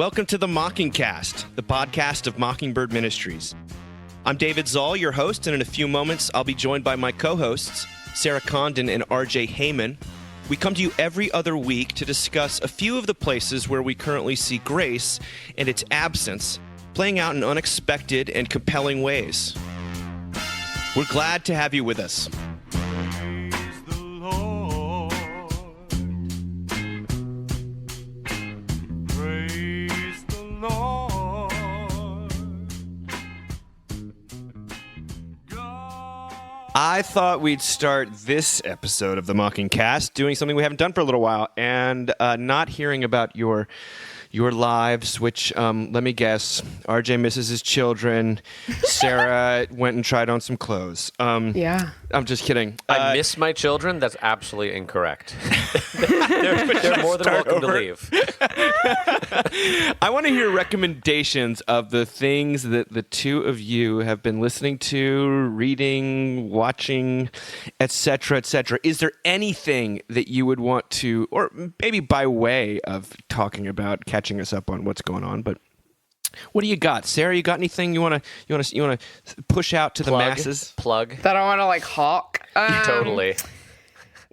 Welcome to the Mockingcast, the podcast of Mockingbird Ministries. I'm David Zoll, your host, and in a few moments, I'll be joined by my co-hosts, Sarah Condon and RJ Heyman. We come to you every other week to discuss a few of the places where we currently see grace and its absence playing out in unexpected and compelling ways. We're glad to have you with us. I thought we'd start this episode of the Mockingcast doing something we haven't done for a little while, and not hearing about your lives, which, let me guess, RJ misses his children. Sarah went and tried on some clothes. Yeah. I'm just kidding. I miss my children? That's absolutely incorrect. they're more than welcome to leave. I want to hear recommendations of the things that the two of you have been listening to, reading, watching, etc., etc. Is there anything that you would want to, or maybe by way of talking about, catching us up on what's going on? But what do you got, Sarah? You got anything you want to push out to the masses? Plug. That I want to hawk. Totally.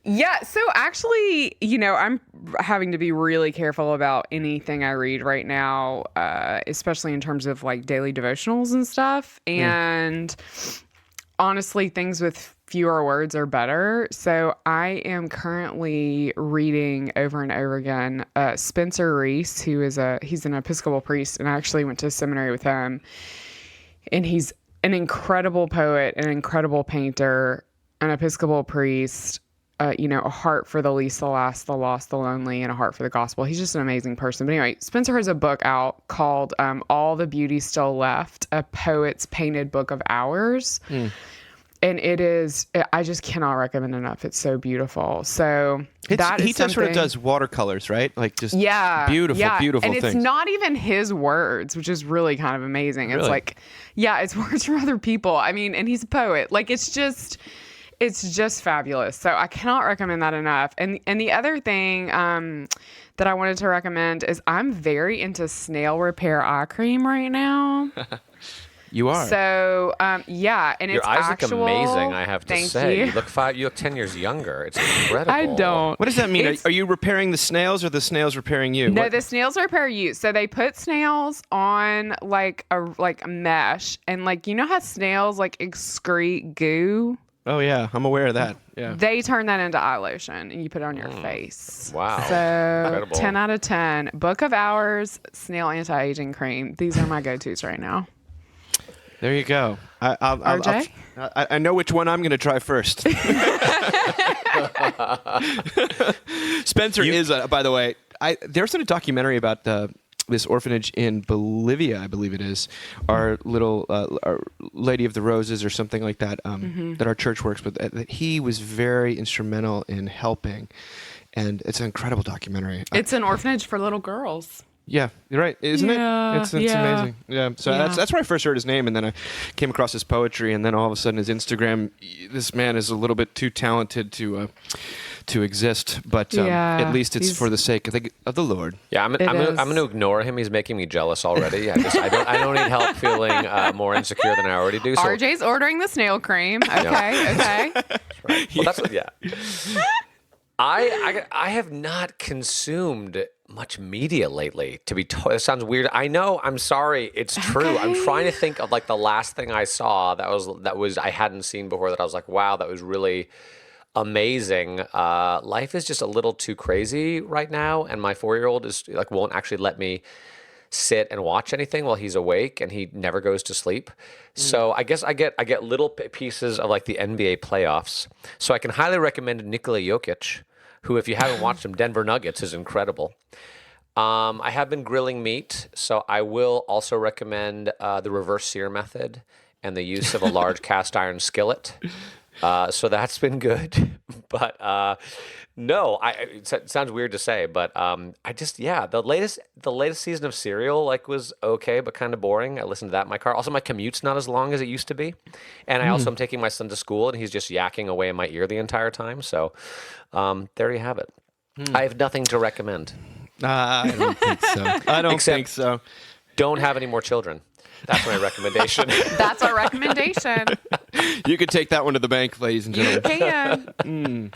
Yeah, so actually, I'm having to be really careful about anything I read right now, especially in terms of daily devotionals and stuff. And honestly, things with fewer words are better. So I am currently reading over and over again Spencer Reese, who is he's an Episcopal priest, and I actually went to seminary with him. And he's an incredible poet, an incredible painter, an Episcopal priest. A heart for the least, the last, the lost, the lonely, and a heart for the gospel. He's just an amazing person. But anyway, Spencer has a book out called All the Beauty Still Left, a poet's painted book of hours. And I just cannot recommend enough. It's so beautiful. So he just sort of does watercolors, right? Beautiful, beautiful and things. It's not even his words, which is really kind of amazing. Really? It's words from other people. I mean, and he's a poet. It's just fabulous. So I cannot recommend that enough. And the other thing that I wanted to recommend is I'm very into snail repair eye cream right now. You are. So, and your it's eyes actual. Look amazing, I have to Thank say. You. You look 10 years younger. It's incredible. I don't. What does that mean? Are you repairing the snails or the snails repairing you? No, the snails repair you. So they put snails on a mesh, and you know how snails excrete goo? Oh, yeah. I'm aware of that. Yeah. They turn that into eye lotion, and you put it on your face. Wow. So incredible. 10 out of 10. Book of Hours, snail anti-aging cream. These are my go-tos right now. There you go. RJ? I know which one I'm going to try first. Spencer is, by the way, there's a documentary about this orphanage in Bolivia, I believe it is, our little our Lady of the Roses or something like that, that our church works with, that he was very instrumental in helping. And it's an incredible documentary. It's an orphanage for little girls. Yeah, you're right, isn't it? It's amazing. Yeah, so Yeah. that's where I first heard his name, and then I came across his poetry, and then all of a sudden his Instagram. This man is a little bit too talented to exist, but at least it's for the sake of the Lord. Yeah, I'm going to ignore him. He's making me jealous already. I don't need help feeling more insecure than I already do. So. RJ's ordering the snail cream. Okay, okay. Right. Well, I have not consumed much media lately, to be told. It sounds weird. I know. I'm sorry. It's true. Okay. I'm trying to think of the last thing I saw that was I hadn't seen before, that I was like, wow, that was really amazing. Life is just a little too crazy right now, and my 4-year-old is won't actually let me sit and watch anything while he's awake, and he never goes to sleep. So I guess I get little pieces of the NBA playoffs. So I can highly recommend Nikola Jokic, who, if you haven't watched him, Denver Nuggets is incredible. I have been grilling meat, so I will also recommend the reverse sear method and the use of a large cast iron skillet. So that's been good. But no, it sounds weird to say, but the latest season of Serial was okay, but kind of boring. I listened to that in my car. Also, my commute's not as long as it used to be, and I also am taking my son to school, and he's just yakking away in my ear the entire time. So there you have it. I have nothing to recommend. I don't think so. I don't think so. Don't have any more children. That's my recommendation. That's our recommendation. You could take that one to the bank, ladies and You gentlemen. can.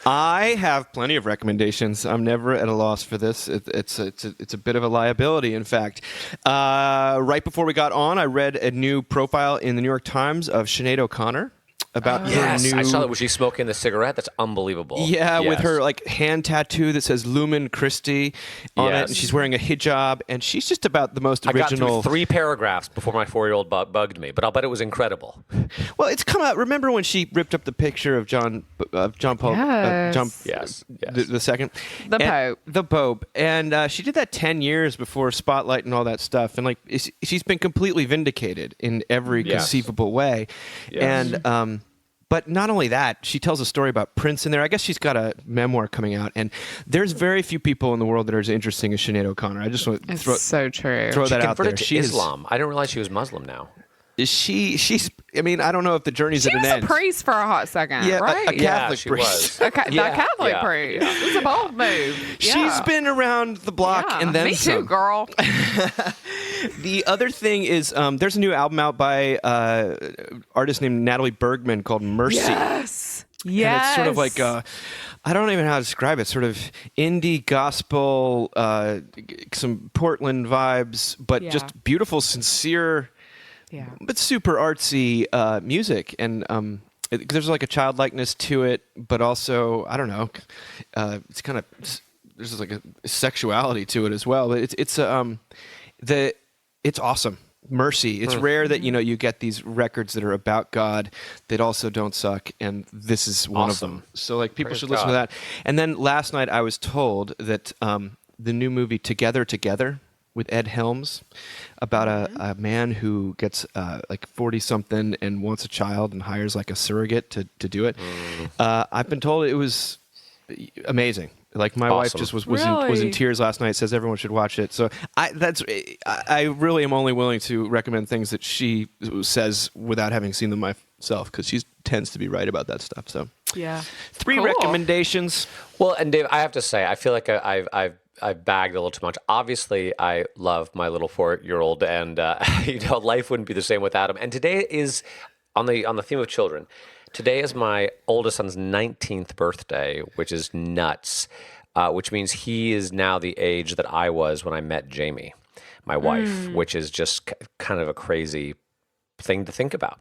I have plenty of recommendations. I'm never at a loss for this. It's a bit of a liability, in fact. Right before we got on, I read a new profile in the New York Times of Sinead O'Connor about her new... I saw that. Was she smoking the cigarette? That's unbelievable. Yeah, Yes. with her hand tattoo that says Lumen Christi on it. And she's wearing a hijab, and she's just about the most original... I got through 3 paragraphs before my 4-year-old bugged me, but I'll bet it was incredible. Well, it's come out. Remember when she ripped up the picture of John Paul? Yes. The second? The Pope. And she did that 10 years before Spotlight and all that stuff. And she's been completely vindicated in every conceivable way. Yes. And but not only that, she tells a story about Prince in there. I guess she's got a memoir coming out, and there's very few people in the world that are as interesting as Sinead O'Connor. I just want to so true. throw that out there. Converted to Islam. I didn't realize she was Muslim now. She's. I mean, I don't know if the journey's at an end. She was a priest for a hot second, Yeah, right? a Catholic she priest. was. The Catholic priest. Yeah. It's a bold move. She's been around the block and then me some. too, girl. The other thing is there's a new album out by artist named Natalie Bergman called Mercy. Yes. And it's sort of like I don't even know how to describe it. Sort of indie gospel, some Portland vibes, but just beautiful, sincere, but super artsy music. And there's like a childlikeness to it, but also I don't know. It's kind of there's like a sexuality to it as well. But it's awesome. Mercy. It's rare that you get these records that are about God that also don't suck, and this is one of them. So people should listen to that. And then last night I was told that the new movie Together with Ed Helms about a man who gets 40-something and wants a child and hires a surrogate to do it. I've been told it was amazing. My wife just was in tears last night. Says everyone should watch it. So I really am only willing to recommend things that she says without having seen them myself, because she tends to be right about that stuff. So 3 recommendations. Well, and Dave, I have to say, I feel like I've bagged a little too much. Obviously, I love my little 4-year-old, and life wouldn't be the same without him. And today is on the theme of children. Today is my oldest son's 19th birthday, which is nuts, which means he is now the age that I was when I met Jamie, my wife, which is just kind of a crazy thing to think about,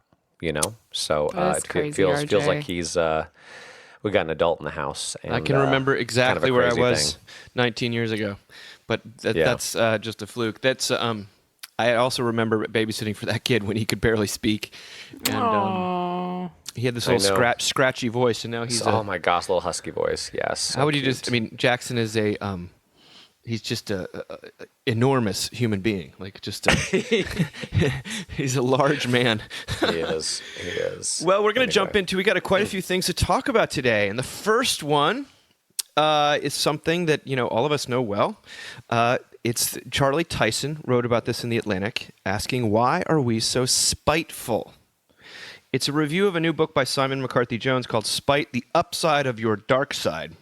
So it feels like he's we got an adult in the house. And, I can remember exactly kind of where I was 19 years ago, but that's just a fluke. That's I also remember babysitting for that kid when he could barely speak, and he had this little scratchy voice, and now he's oh my gosh, little husky voice. Yes. So how would you cute. Jackson is he's just a enormous human being. He's a large man. He is. Well, we're going to jump into. We got quite a few things to talk about today, and the first one is something that all of us know well. It's Charlie Tyson wrote about this in The Atlantic, asking, "Why are we so spiteful?" It's a review of a new book by Simon McCarthy Jones called "Spite: The Upside of Your Dark Side."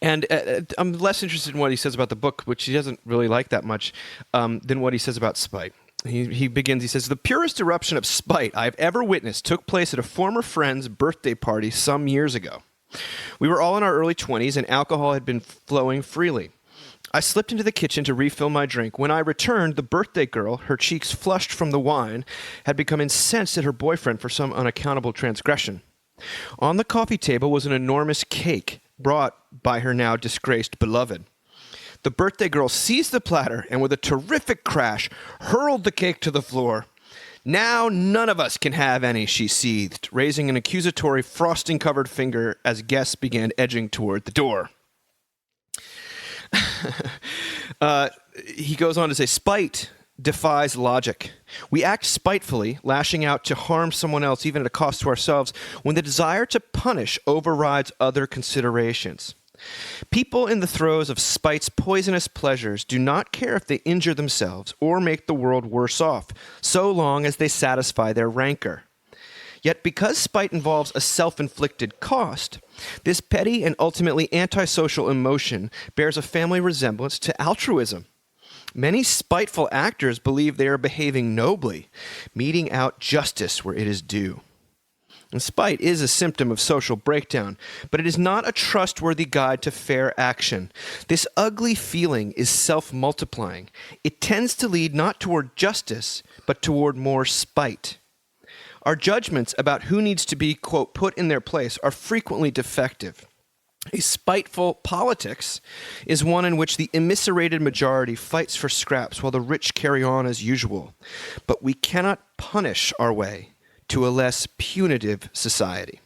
And I'm less interested in what he says about the book, which he doesn't really like that much, than what he says about spite. He begins, he says, "The purest eruption of spite I've ever witnessed took place at a former friend's birthday party some years ago. We were all in our early 20s, and alcohol had been flowing freely. I slipped into the kitchen to refill my drink. When I returned, the birthday girl, her cheeks flushed from the wine, had become incensed at her boyfriend for some unaccountable transgression. On the coffee table was an enormous cake brought by her now disgraced beloved. The birthday girl seized the platter and with a terrific crash hurled the cake to the floor. 'Now none of us can have any,' she seethed, raising an accusatory frosting-covered finger as guests began edging toward the door." He goes on to say, "Spite defies logic. We act spitefully, lashing out to harm someone else, even at a cost to ourselves, when the desire to punish overrides other considerations. People in the throes of spite's poisonous pleasures do not care if they injure themselves or make the world worse off, so long as they satisfy their rancor. Yet because spite involves a self-inflicted cost, this petty and ultimately antisocial emotion bears a family resemblance to altruism. Many spiteful actors believe they are behaving nobly, meting out justice where it is due. And spite is a symptom of social breakdown, but it is not a trustworthy guide to fair action. This ugly feeling is self-multiplying. It tends to lead not toward justice, but toward more spite. Our judgments about who needs to be, quote, put in their place are frequently defective. A spiteful politics is one in which the immiserated majority fights for scraps while the rich carry on as usual. But we cannot punish our way to a less punitive society.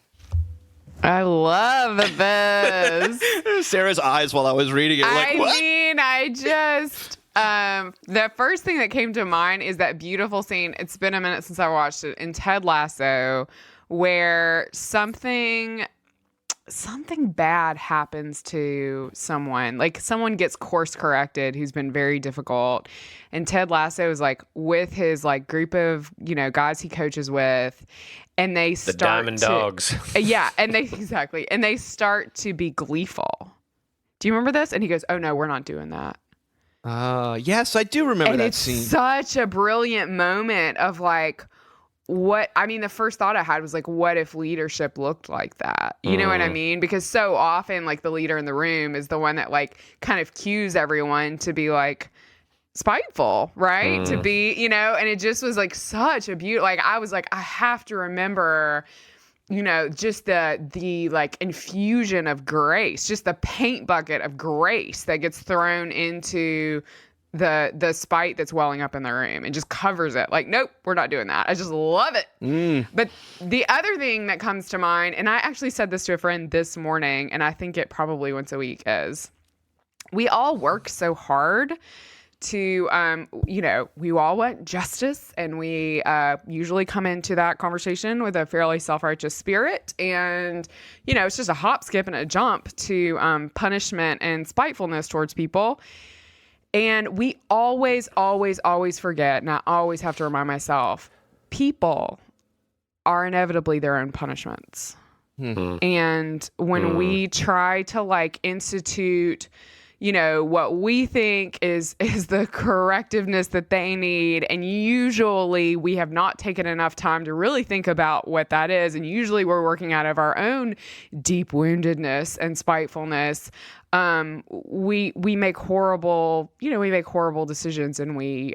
I love this. Sarah's eyes while I was reading it, like, what? The first thing that came to mind is that beautiful scene. It's been a minute since I watched it in Ted Lasso, where something bad happens to someone. Like someone gets course corrected who's been very difficult. And Ted Lasso is like with his like group of, guys he coaches with, and they start the Diamond Dogs. Yeah, and they start to be gleeful. Do you remember this? And he goes, "Oh no, we're not doing that." Yes, I do remember that scene. It's such a brilliant moment of like, the first thought I had was like, what if leadership looked like that? You know what I mean? Because so often like the leader in the room is the one that like kind of cues everyone to be like spiteful, right? To be, and it just was like such a beautiful, like I was like, I have to remember, just the like infusion of grace, just the paint bucket of grace that gets thrown into the spite that's welling up in the room and just covers it. Like, nope, we're not doing that. I just love it. But the other thing that comes to mind, and I actually said this to a friend this morning, and I think it probably once a week, is we all work so hard to, we all want justice, and we usually come into that conversation with a fairly self-righteous spirit. And, it's just a hop, skip, and a jump to punishment and spitefulness towards people. And we always, always, always forget, and I always have to remind myself, people are inevitably their own punishments. Mm-hmm. And when we try to like institute, what we think is the correctiveness that they need, and usually we have not taken enough time to really think about what that is, and usually we're working out of our own deep woundedness and spitefulness. We make horrible decisions, and we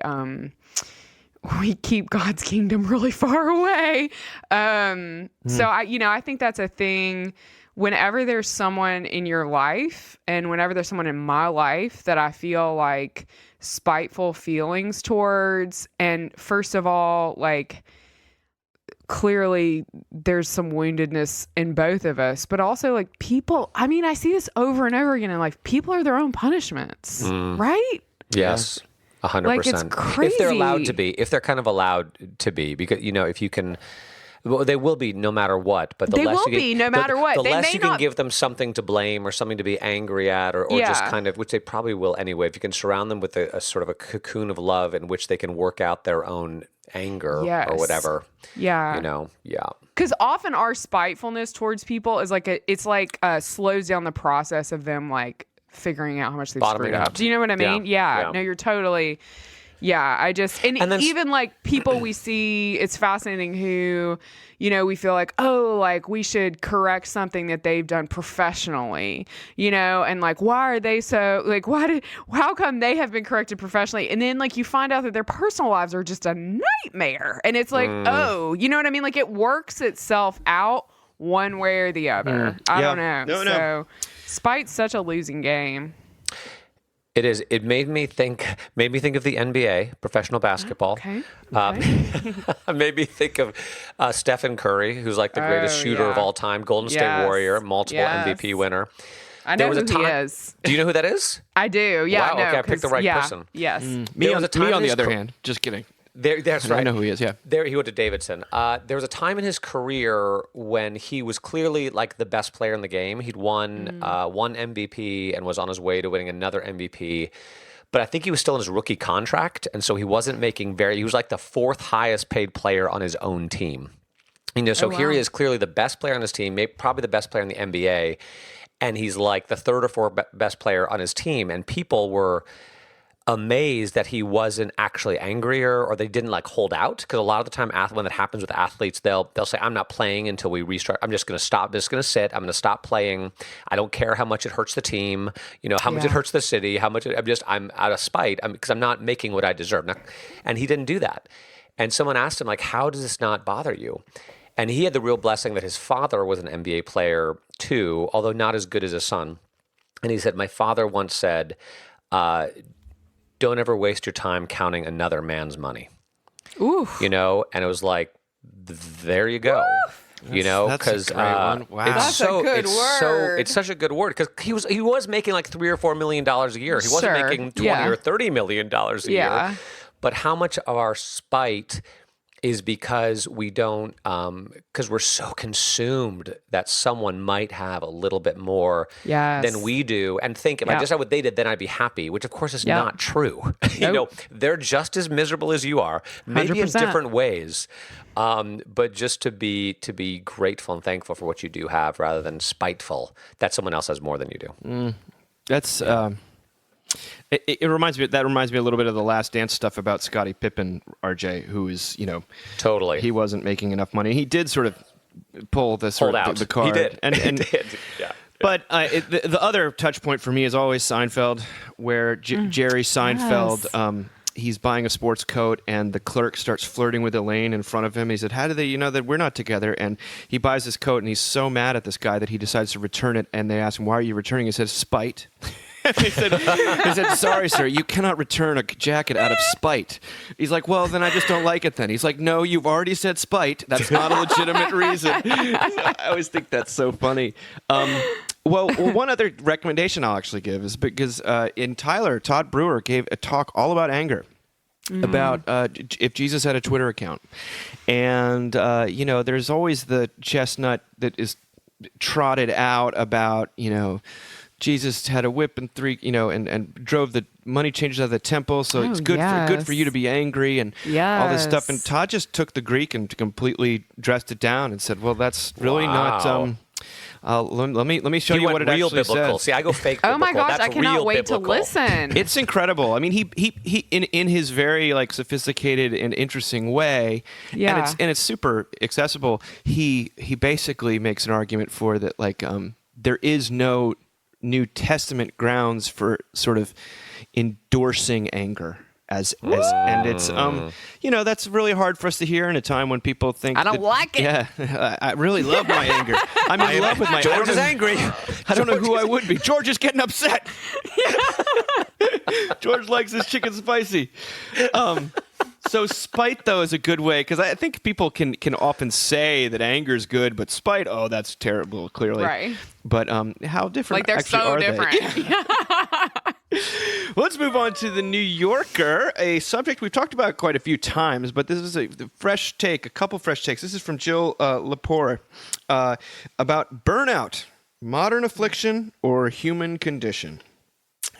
keep God's kingdom really far away. So I think that's a thing. Whenever there's someone in your life, and whenever there's someone in my life that I feel like spiteful feelings towards, and first of all, like clearly there's some woundedness in both of us, but also like people, I see this over and over again in life. People are their own punishments, right? Yes. 100%. Like it's crazy. If they're allowed to be, if they're kind of allowed to be, because, if you can, well, they will be no matter what, but the they less will you be no matter what. The They less may you not... can give them something to blame or something to be angry at, or just kind of, which they probably will anyway, if you can surround them with a sort of a cocoon of love in which they can work out their own anger or whatever. Yeah. Because often our spitefulness towards people is like slows down the process of them like figuring out how much they've screwed up. Do you know what I mean? Yeah. No, you're totally. Yeah, even like people we see, it's fascinating who, we feel like, oh, like we should correct something that they've done professionally, and like, why are they so, like, how come they have been corrected professionally? And then like you find out that their personal lives are just a nightmare. And it's like, oh, you know what I mean? Like it works itself out one way or the other. I don't know. No. Spite's such a losing game. It is. It made me think of the NBA, professional basketball. Okay. Made me think of Stephen Curry, who's like the greatest shooter of all time, Golden State Warrior, multiple MVP winner. I know who he is. Do you know who that is? I do. Yeah. Wow. Okay, I picked the right person. Yes. Me on the other hand. Just kidding. That's right. I know who he is, yeah. He went to Davidson. There was a time in his career when he was clearly like the best player in the game. He'd won one MVP and was on his way to winning another MVP. But I think he was still in his rookie contract, and so he wasn't making he was like the fourth highest paid player on his own team. So wow. here he is, clearly the best player on his team, maybe probably the best player in the NBA, and he's like the third or fourth best player on his team, and people were amazed that he wasn't actually angrier, or they didn't like hold out, because a lot of the time when that happens with athletes, they'll say, I'm not playing until we restart. I'm just going to stop. I'm just going to sit. I'm going to stop playing. I don't care how much it hurts the team, how much it hurts the city, how much I'm out of spite, because I'm not making what I deserve. And he didn't do that. And someone asked him, like, how does this not bother you? And he had the real blessing that his father was an NBA player too, although not as good as his son. And he said, my father once said, don't ever waste your time counting another man's money. Ooh. And it was like, there you go. Because wow. That's a good word. It's such a good word, because he was making like $3 or $4 million a year. He wasn't making $20 or $30 million a year. But how much of our spite is because we don't, because we're so consumed that someone might have a little bit more than we do, and think if I just had what they did, then I'd be happy, which of course is not true. They're just as miserable as you are, maybe 100%. In different ways. But just to be grateful and thankful for what you do have, rather than spiteful that someone else has more than you do. That's. It reminds me a little bit of the Last Dance stuff about Scottie Pippen, RJ, who is, totally, he wasn't making enough money. He did sort of pull the card. He did. And he did. Yeah. But the other touch point for me is always Seinfeld, where Jerry Seinfeld, he's buying a sports coat, and the clerk starts flirting with Elaine in front of him. He said, how do they that we're not together? And he buys this coat, and he's so mad at this guy that he decides to return it. And they ask him, why are you returning? He says, spite. He said, sorry, sir, you cannot return a jacket out of spite. He's like, well, then I just don't like it then. He's like, no, you've already said spite. That's not a legitimate reason. I always think that's so funny. Well, one other recommendation I'll actually give is because in Tyler, Todd Brewer gave a talk all about anger. About if Jesus had a Twitter account. And, there's always the chestnut that is trotted out about, Jesus had a whip and three, and drove the money changers out of the temple. So it's good for you to be angry and all this stuff. And Todd just took the Greek and completely dressed it down and said, well, that's really not... let me show you what it real actually biblical. says. See, I go fake biblical. Oh my gosh, That's I cannot wait biblical. to listen. It's incredible. I mean, he in his very sophisticated and interesting way, and it's super accessible. He basically makes an argument for that there is no New Testament grounds for sort of endorsing anger and it's that's really hard for us to hear in a time when people think I don't like it. Yeah, I really love my anger. I'm in love with my George is angry. I don't know who I would be. George is getting upset. George likes his chicken spicy. So spite, though, is a good way, because I think people can often say that anger is good, but spite, that's terrible, clearly. Right. But how different they're actually so are different. They? Let's move on to The New Yorker, a subject we've talked about quite a few times, but this is a fresh take, a couple fresh takes. This is from Jill Lepore about burnout, modern affliction, or human condition.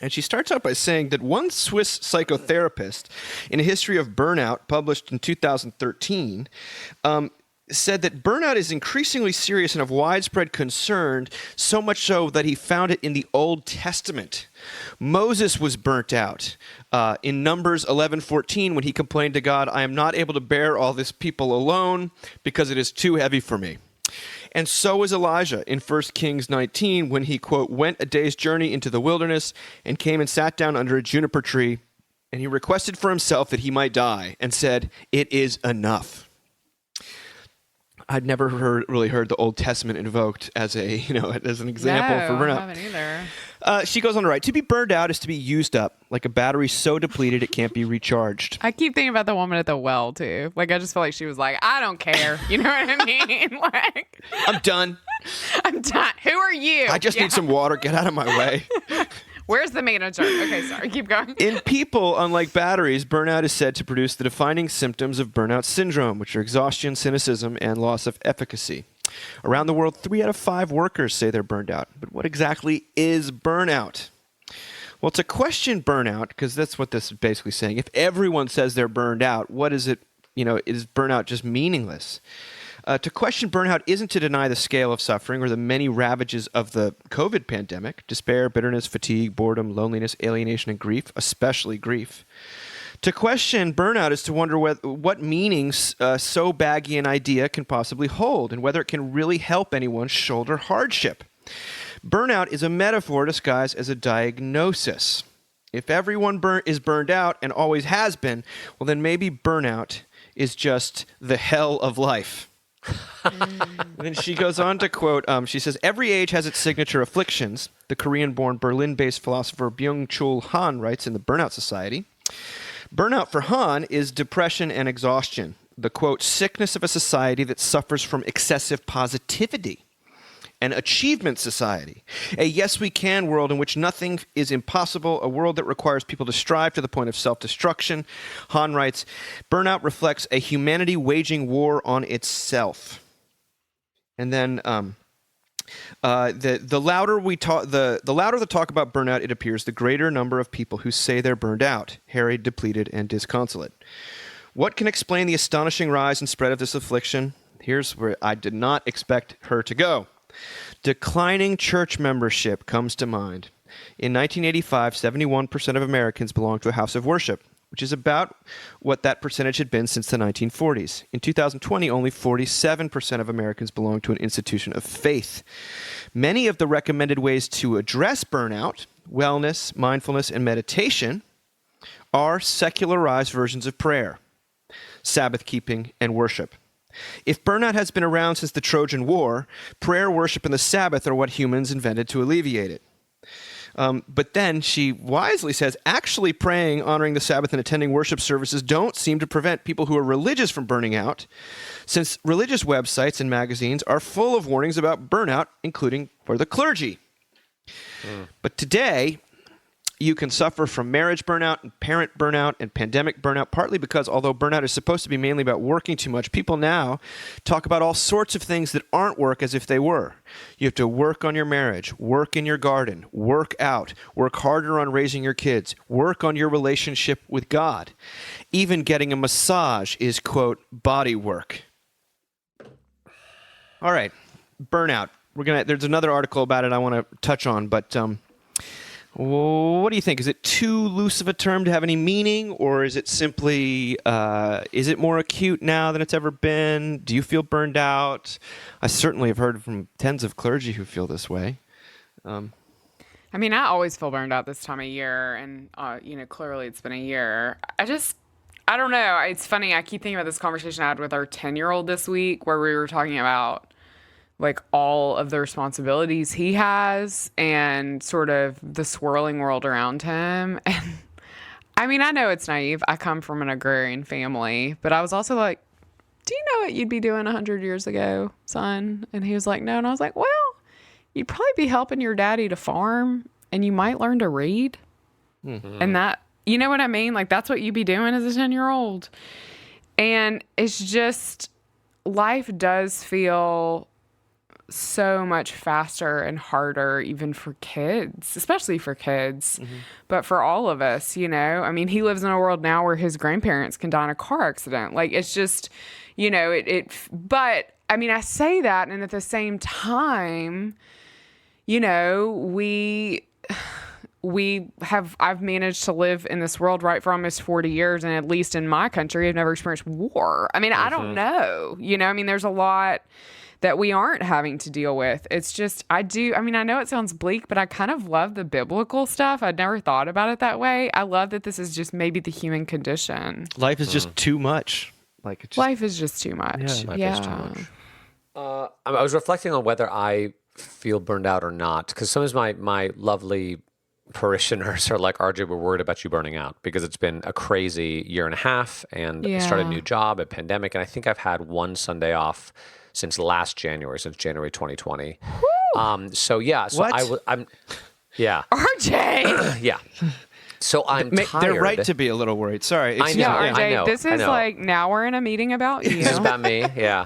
And she starts out by saying that one Swiss psychotherapist in a history of burnout published in 2013 said that burnout is increasingly serious and of widespread concern, so much so that he found it in the Old Testament. Moses was burnt out in Numbers 11:14 when he complained to God, I am not able to bear all this people alone because it is too heavy for me. And so was Elijah in 1 Kings 19 when he, quote, went a day's journey into the wilderness and came and sat down under a juniper tree, and he requested for himself that he might die and said, it is enough. I'd never really heard the Old Testament invoked as an example for burnout. I haven't either. She goes on to write, to be burned out is to be used up, like a battery so depleted it can't be recharged. I keep thinking about the woman at the well, too. I just feel like she was like, I don't care. You know what I mean? I'm done. I'm done. Who are you? I just need some water. Get out of my way. Where's the manager? Okay, sorry. Keep going. In people, unlike batteries, burnout is said to produce the defining symptoms of burnout syndrome, which are exhaustion, cynicism, and loss of efficacy. Around the world, 3 out of 5 workers say they're burned out. But what exactly is burnout? Well, to question burnout, because that's what this is basically saying, if everyone says they're burned out, what is it, is burnout just meaningless? To question burnout isn't to deny the scale of suffering or the many ravages of the COVID pandemic: despair, bitterness, fatigue, boredom, loneliness, alienation, and grief, especially grief. To question burnout is to wonder what meanings so baggy an idea can possibly hold, and whether it can really help anyone shoulder hardship. Burnout is a metaphor disguised as a diagnosis. If everyone is burned out and always has been, well, then maybe burnout is just the hell of life. Then she goes on to quote, she says, every age has its signature afflictions. The Korean-born Berlin-based philosopher Byung-Chul Han writes in the Burnout Society. Burnout for Han is depression and exhaustion, the, quote, sickness of a society that suffers from excessive positivity. An achievement society, a yes-we-can world in which nothing is impossible, a world that requires people to strive to the point of self-destruction. Han writes, burnout reflects a humanity waging war on itself. And then the louder the talk about burnout, it appears, the greater number of people who say they're burned out, harried, depleted, and disconsolate. What can explain the astonishing rise and spread of this affliction? Here's where I did not expect her to go. Declining church membership comes to mind. In 1985, 71% of Americans belonged to a house of worship, which is about what that percentage had been since the 1940s. In 2020, only 47% of Americans belong to an institution of faith. Many of the recommended ways to address burnout, wellness, mindfulness, and meditation, are secularized versions of prayer, Sabbath keeping, and worship. If burnout has been around since the Trojan War, prayer, worship, and the Sabbath are what humans invented to alleviate it. But then she wisely says, actually praying, honoring the Sabbath, and attending worship services don't seem to prevent people who are religious from burning out, since religious websites and magazines are full of warnings about burnout, including for the clergy. But today, you can suffer from marriage burnout and parent burnout and pandemic burnout, partly because although burnout is supposed to be mainly about working too much, people now talk about all sorts of things that aren't work as if they were. You have to work on your marriage, work in your garden, work out, work harder on raising your kids, work on your relationship with God. Even getting a massage is, quote, body work. All right, burnout. There's another article about it I want to touch on, but what do you think? Is it too loose of a term to have any meaning, or is it simply, is it more acute now than it's ever been? Do you feel burned out? I certainly have heard from tens of clergy who feel this way. I mean, I always feel burned out this time of year, and, clearly it's been a year. I don't know. It's funny. I keep thinking about this conversation I had with our 10-year-old this week where we were talking about like all of the responsibilities he has and sort of the swirling world around him. And I mean, I know it's naive. I come from an agrarian family, but I was also like, do you know what you'd be doing 100 years ago, son? And he was like, no. And I was like, well, you'd probably be helping your daddy to farm, and you might learn to read. Mm-hmm. And that, you know what I mean? Like, that's what you'd be doing as a 10-year-old. And it's just, life does feel so much faster and harder, even for kids, especially for kids, but for all of us, I mean, he lives in a world now where his grandparents can die in a car accident. Like, it's just, but I mean, I say that, and at the same time, I've managed to live in this world, right, for almost 40 years, and at least in my country, I've never experienced war. I mean, I don't know, I mean, there's a lot that we aren't having to deal with. It's just, I know it sounds bleak, but I kind of love the biblical stuff. I'd never thought about it that way. I love that this is just maybe the human condition. Life is just too much. Life is just too much. Yeah. Is too much. I was reflecting on whether I feel burned out or not, because sometimes my lovely parishioners are like, RJ, we're worried about you burning out because it's been a crazy year and a half, and I started a new job, a pandemic, and I think I've had one Sunday off since January 2020. What? Yeah. RJ! Yeah. So I'm tired. They're right to be a little worried. Sorry. I know. RJ, this is like, now we're in a meeting about you. This is about me, yeah.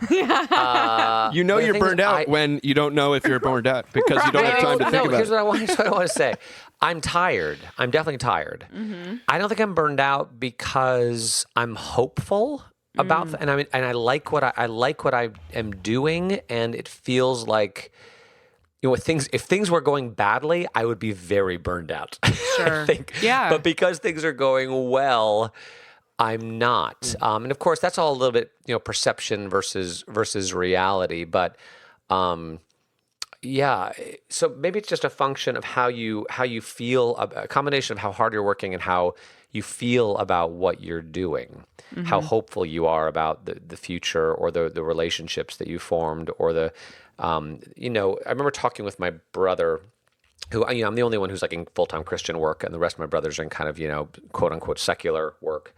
You're burned out when you don't know if you're burned out because you don't have time to think about here's what I want to say. I'm tired. I'm definitely tired. Mm-hmm. I don't think I'm burned out because I'm hopeful. and I mean, and I like what I like what I am doing, and it feels like, if things were going badly, I would be very burned out. Sure. I think. Yeah. But because things are going well, I'm not. And of course, that's all a little bit, perception versus reality. But yeah, so maybe it's just a function of how you feel, a combination of how hard you're working and how you feel about what you're doing, how hopeful you are about the future or the relationships that you formed, or I remember talking with my brother, who, I'm the only one who's like in full-time Christian work, and the rest of my brothers are in kind of, quote unquote secular work.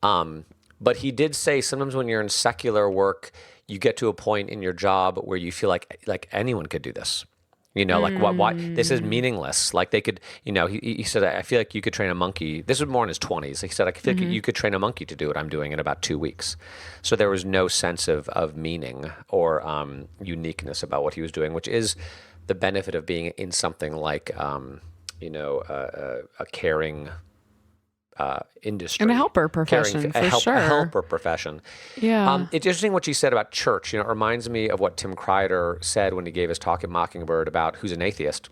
But he did say sometimes when you're in secular work, you get to a point in your job where you feel like anyone could do this. Like why this is meaningless. Like they could, he said, I feel like you could train a monkey. This was more in his 20s. He said, I feel like you could train a monkey to do what I'm doing in about 2 weeks. So there was no sense of meaning or uniqueness about what he was doing, which is the benefit of being in something like, a caring industry. And a helper profession, for sure. A helper profession. Yeah. It's interesting what you said about church. It reminds me of what Tim Kreider said when he gave his talk at Mockingbird about who's an atheist.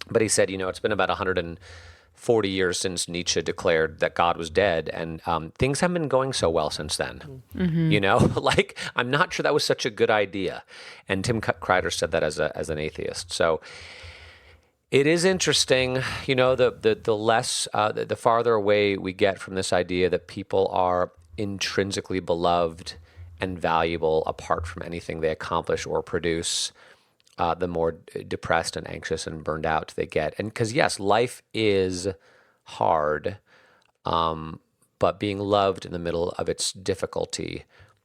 But he said, it's been about 140 years since Nietzsche declared that God was dead, and things haven't been going so well since then. Like, I'm not sure that was such a good idea. And Tim Kreider said that as an atheist. So it is interesting, the farther away we get from this idea that people are intrinsically beloved and valuable apart from anything they accomplish or produce, the more depressed and anxious and burned out they get. And because, yes, life is hard, but being loved in the middle of its difficulty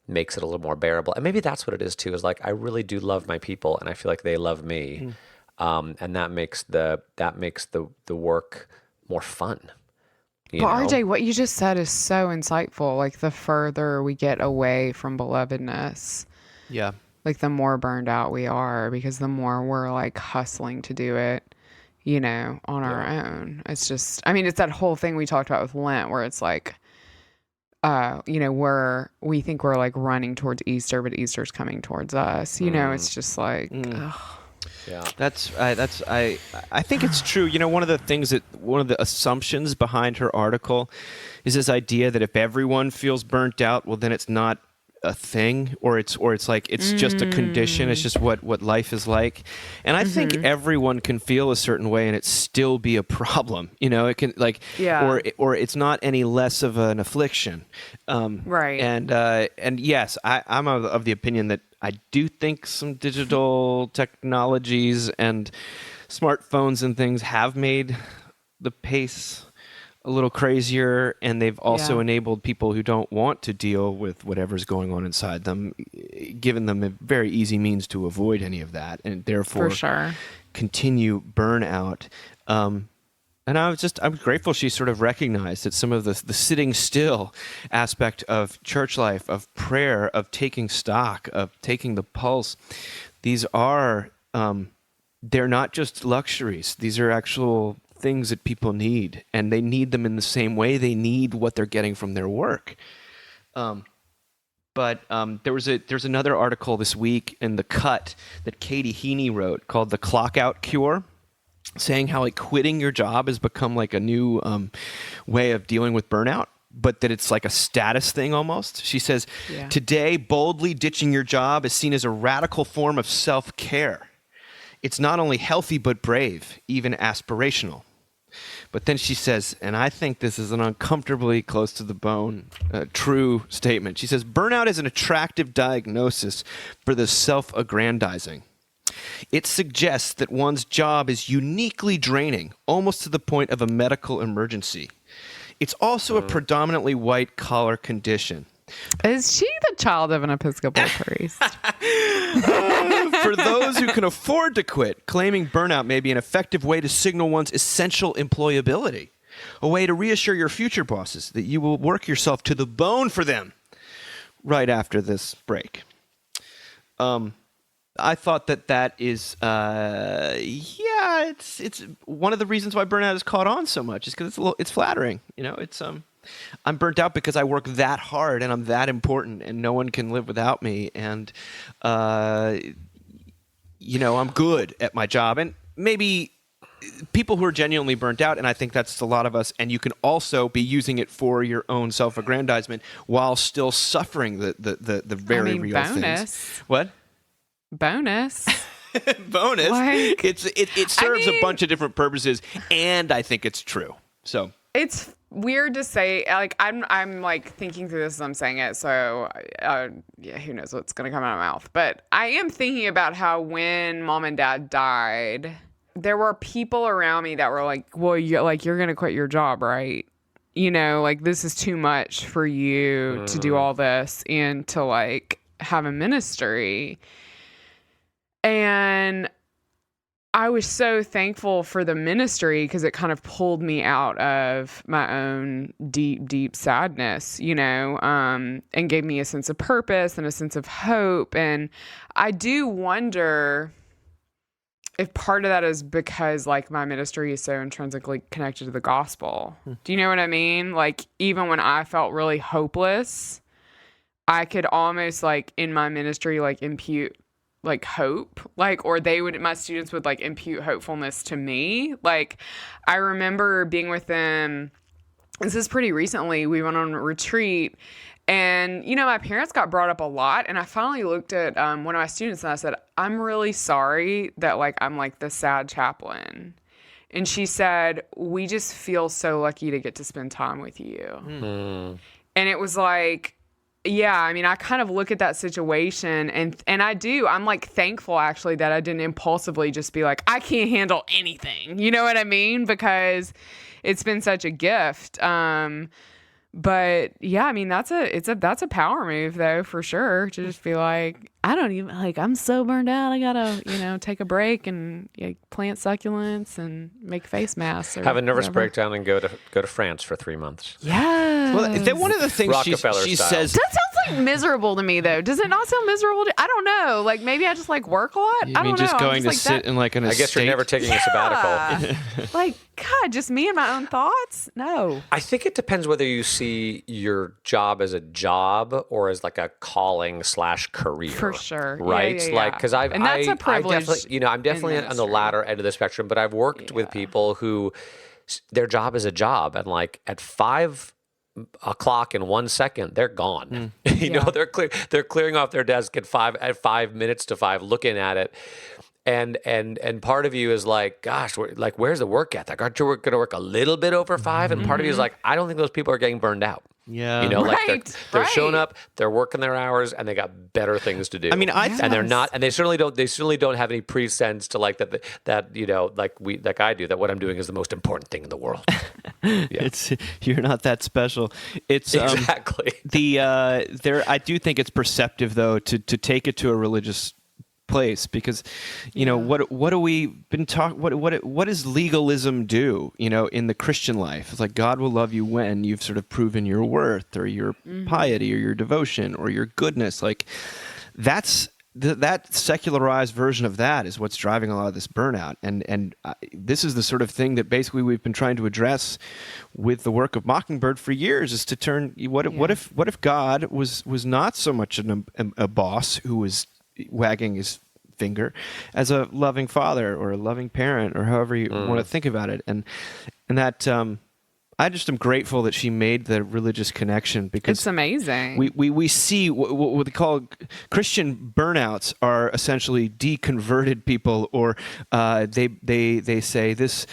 makes it a little more bearable. And maybe that's what it is too, is like, I really do love my people and I feel like they love me. And that makes the work more fun. But RJ, what you just said is so insightful. Like, the further we get away from belovedness, Yeah. like the more burned out we are, because the more we're like hustling to do it, on our own. It's just, it's that whole thing we talked about with Lent, where it's like, we think we're like running towards Easter, but Easter's coming towards us. It's just like, ugh. Yeah, I think it's true. One of the assumptions behind her article is this idea that if everyone feels burnt out, well, then it's not a thing, or it's like it's just a condition. It's just what life is like. And I think everyone can feel a certain way and it still be a problem. It can or it's not any less of an affliction. Right. And yes, I'm of the opinion that I do think some digital technologies and smartphones and things have made the pace a little crazier, and they've also enabled people who don't want to deal with whatever's going on inside them, given them a very easy means to avoid any of that, and therefore continue burnout. And I was grateful she sort of recognized that some of the sitting still aspect of church life, of prayer, of taking stock, of taking the pulse, these are, they're not just luxuries. These are actual things that people need, and they need them in the same way they need what they're getting from their work. But there's another article this week in The Cut that Katie Heaney wrote called "The Clock Out Cure," saying how like quitting your job has become like a new way of dealing with burnout, but that it's like a status thing almost. She says, today, boldly ditching your job is seen as a radical form of self-care. It's not only healthy, but brave, even aspirational. But then she says, and I think this is an uncomfortably close to the bone, true statement. She says, burnout is an attractive diagnosis for the self-aggrandizing. It suggests that one's job is uniquely draining, almost to the point of a medical emergency. It's also a predominantly white-collar condition. Is she the child of an Episcopal priest? For those who can afford to quit, claiming burnout may be an effective way to signal one's essential employability, a way to reassure your future bosses that you will work yourself to the bone for them right after this break. I thought that is, it's one of the reasons why burnout has caught on so much is because it's flattering. It's I'm burnt out because I work that hard and I'm that important and no one can live without me. And, I'm good at my job. And maybe people who are genuinely burnt out, and I think that's a lot of us, and you can also be using it for your own self-aggrandizement while still suffering the very real bonus. things. What? Bonus. Bonus. Like, it serves a bunch of different purposes, and I think it's true. So it's weird to say. Like I'm like thinking through this as I'm saying it. So who knows what's gonna come out of my mouth? But I am thinking about how when mom and dad died, there were people around me that were like, "Well, you're gonna quit your job, right? Like this is too much for you to do all this and to like have a ministry." And I was so thankful for the ministry because it kind of pulled me out of my own deep, deep sadness, and gave me a sense of purpose and a sense of hope. And I do wonder if part of that is because like my ministry is so intrinsically connected to the gospel. Do you know what I mean? Like even when I felt really hopeless, I could almost like in my ministry like impute like hope, like, or my students would like impute hopefulness to me. Like I remember being with them, this is pretty recently, we went on a retreat and, my parents got brought up a lot. And I finally looked at one of my students and I said, I'm really sorry that like, I'm like the sad chaplain. And she said, we just feel so lucky to get to spend time with you. And it was like, yeah, I mean, I kind of look at that situation and I'm like thankful actually that I didn't impulsively just be like, I can't handle anything. You know what I mean? Because it's been such a gift. But yeah, I mean, that's a power move though, for sure. To just be like, I don't even like, I'm so burned out. I gotta, take a break and plant succulents and make face masks. Or have a nervous whatever. breakdown and go to France for 3 months. Yeah. Well, one of the things she says. That sounds like miserable to me, though. Does it not sound miserable? I don't know. Like maybe I just like work a lot. I don't know. Just going to like sit in like an estate? I guess you're never taking a sabbatical. Like God, just me and my own thoughts. No. I think it depends whether you see your job as a job or as like a calling / career. For sure. Right? Yeah. Like, because and that's a privilege. I'm definitely on the latter end of the spectrum, but I've worked with people who their job is a job, and like at 5 o'clock in 1 second, they're gone. They're clearing off their desk at 5 minutes to 5, looking at it. And part of you is like, gosh, where's the work ethic? Aren't you going to work a little bit over 5? And part of you is like, I don't think those people are getting burned out. Yeah. They're showing up, they're working their hours, and they got better things to do. I mean, and they're not, and they certainly don't have any presense to like that like I do, that what I'm doing is the most important thing in the world. Yeah. You're not that special. It's exactly I do think it's perceptive though to take it to a religious place, because what do we been talking what does legalism do in the Christian life? It's like God will love you when you've sort of proven your worth or your piety or your devotion or your goodness. Like that's that secularized version of that is what's driving a lot of this burnout, and this is the sort of thing that basically we've been trying to address with the work of Mockingbird for years, is to turn what if God was not so much a boss who was wagging his finger, as a loving father or a loving parent, or however you want to think about it, and that I just am grateful that she made the religious connection, because it's amazing. We see what they call Christian burnouts are essentially deconverted people, or they say this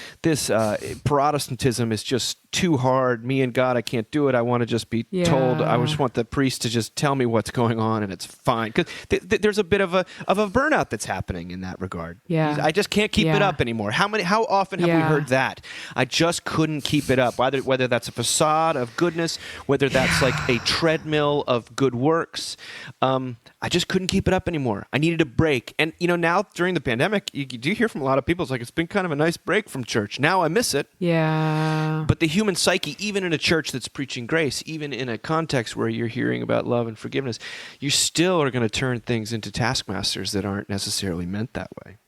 Protestantism is just too hard. Me and God, I can't do it. I want to just be told. I just want the priest to just tell me what's going on, and it's fine. Because there's a bit of a burnout that's happening in that regard. Yeah, I just can't keep it up anymore. How often have we heard that? I just couldn't keep it up. Whether that's a facade of goodness, whether that's like a treadmill of good works, I just couldn't keep it up anymore. I needed a break. And now during the pandemic, you do hear from a lot of people, it's like, it's been kind of a nice break from church. Now I miss it. Yeah. But the human psyche, even in a church that's preaching grace, even in a context where you're hearing about love and forgiveness, you still are going to turn things into taskmasters that aren't necessarily meant that way.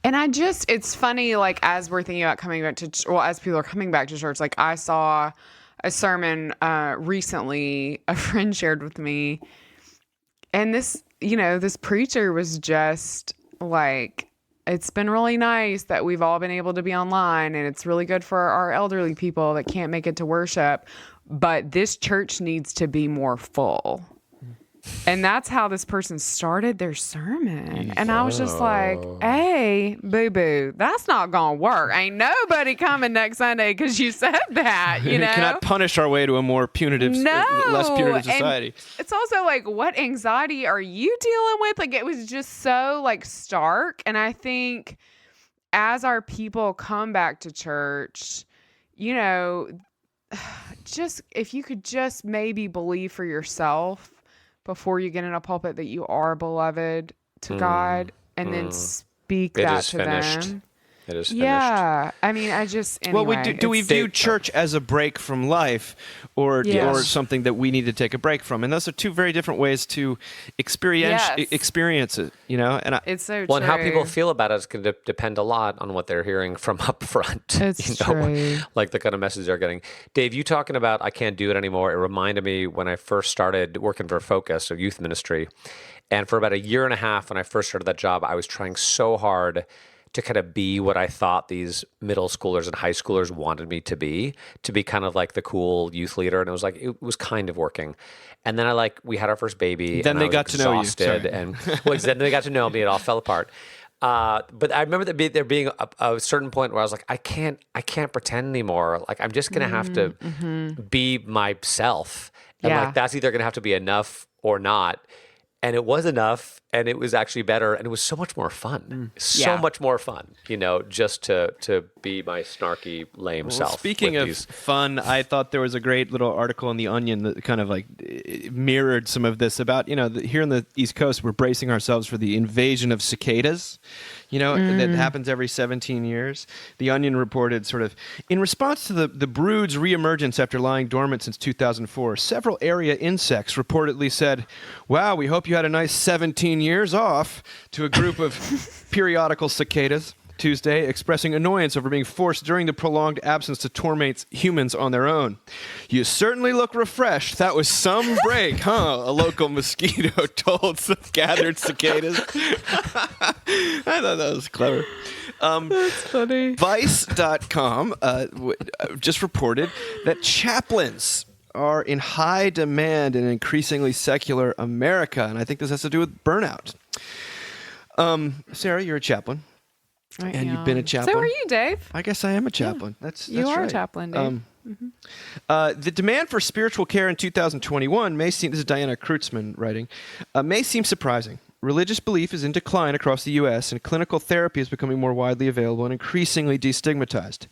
And it's funny, like, as we're thinking about coming back to, as people are coming back to church, like, I saw a sermon recently a friend shared with me. And this, this preacher was just like, it's been really nice that we've all been able to be online, and it's really good for our elderly people that can't make it to worship. But this church needs to be more full. And that's how this person started their sermon. And I was just like, hey, boo-boo, that's not going to work. Ain't nobody coming next Sunday because you said that, We cannot punish our way to a more punitive, less punitive society. And it's also like, what anxiety are you dealing with? Like, it was just so, like, stark. And I think as our people come back to church, just if you could just maybe believe for yourself before you get in a pulpit that you are beloved to God, and then speak that to them. It is finished. Yeah. I mean, anyway, do we view church as a break from life or something that we need to take a break from? And those are two very different ways to experience it, And it's so true. And how people feel about it is going to depend a lot on what they're hearing from up front. It's true. Like the kind of message they're getting. Dave, you talking about I can't do it anymore, it reminded me when I first started working for Focus, a youth ministry. And for about a year and a half when I first started that job, I was trying so hard to kind of be what I thought these middle schoolers and high schoolers wanted me to be kind of like the cool youth leader. And it was kind of working. And then we had our first baby. Then and they I was got to know you. exhausted, and then they got to know me. It all fell apart. But I remember there being a certain point where I was like, I can't pretend anymore. Like, I'm just going to have to be myself. And that's either going to have to be enough or not. And it was enough, and it was actually better, and it was so much more fun. Much more fun, just to be my snarky, lame self. Speaking of fun, I thought there was a great little article in The Onion that kind of mirrored some of this about, here on the East Coast, we're bracing ourselves for the invasion of cicadas. That happens every 17 years. The Onion reported sort of, in response to the brood's reemergence after lying dormant since 2004, several area insects reportedly said, wow, we hope you had a nice 17 years off, to a group of periodical cicadas Tuesday, expressing annoyance over being forced during the prolonged absence to torment humans on their own. You certainly look refreshed. That was some break, huh? A local mosquito told some gathered cicadas. I thought that was clever. That's funny. Vice.com just reported that chaplains are in high demand in increasingly secular America, and I think this has to do with burnout. Sarah, you're a chaplain. You've been a chaplain. So are you, Dave. I guess I am a chaplain. Yeah. That's you are right. a chaplain, Dave. The demand for spiritual care in 2021 this is Diana Kreutzmann writing, may seem surprising. Religious belief is in decline across the U.S., and clinical therapy is becoming more widely available and increasingly destigmatized.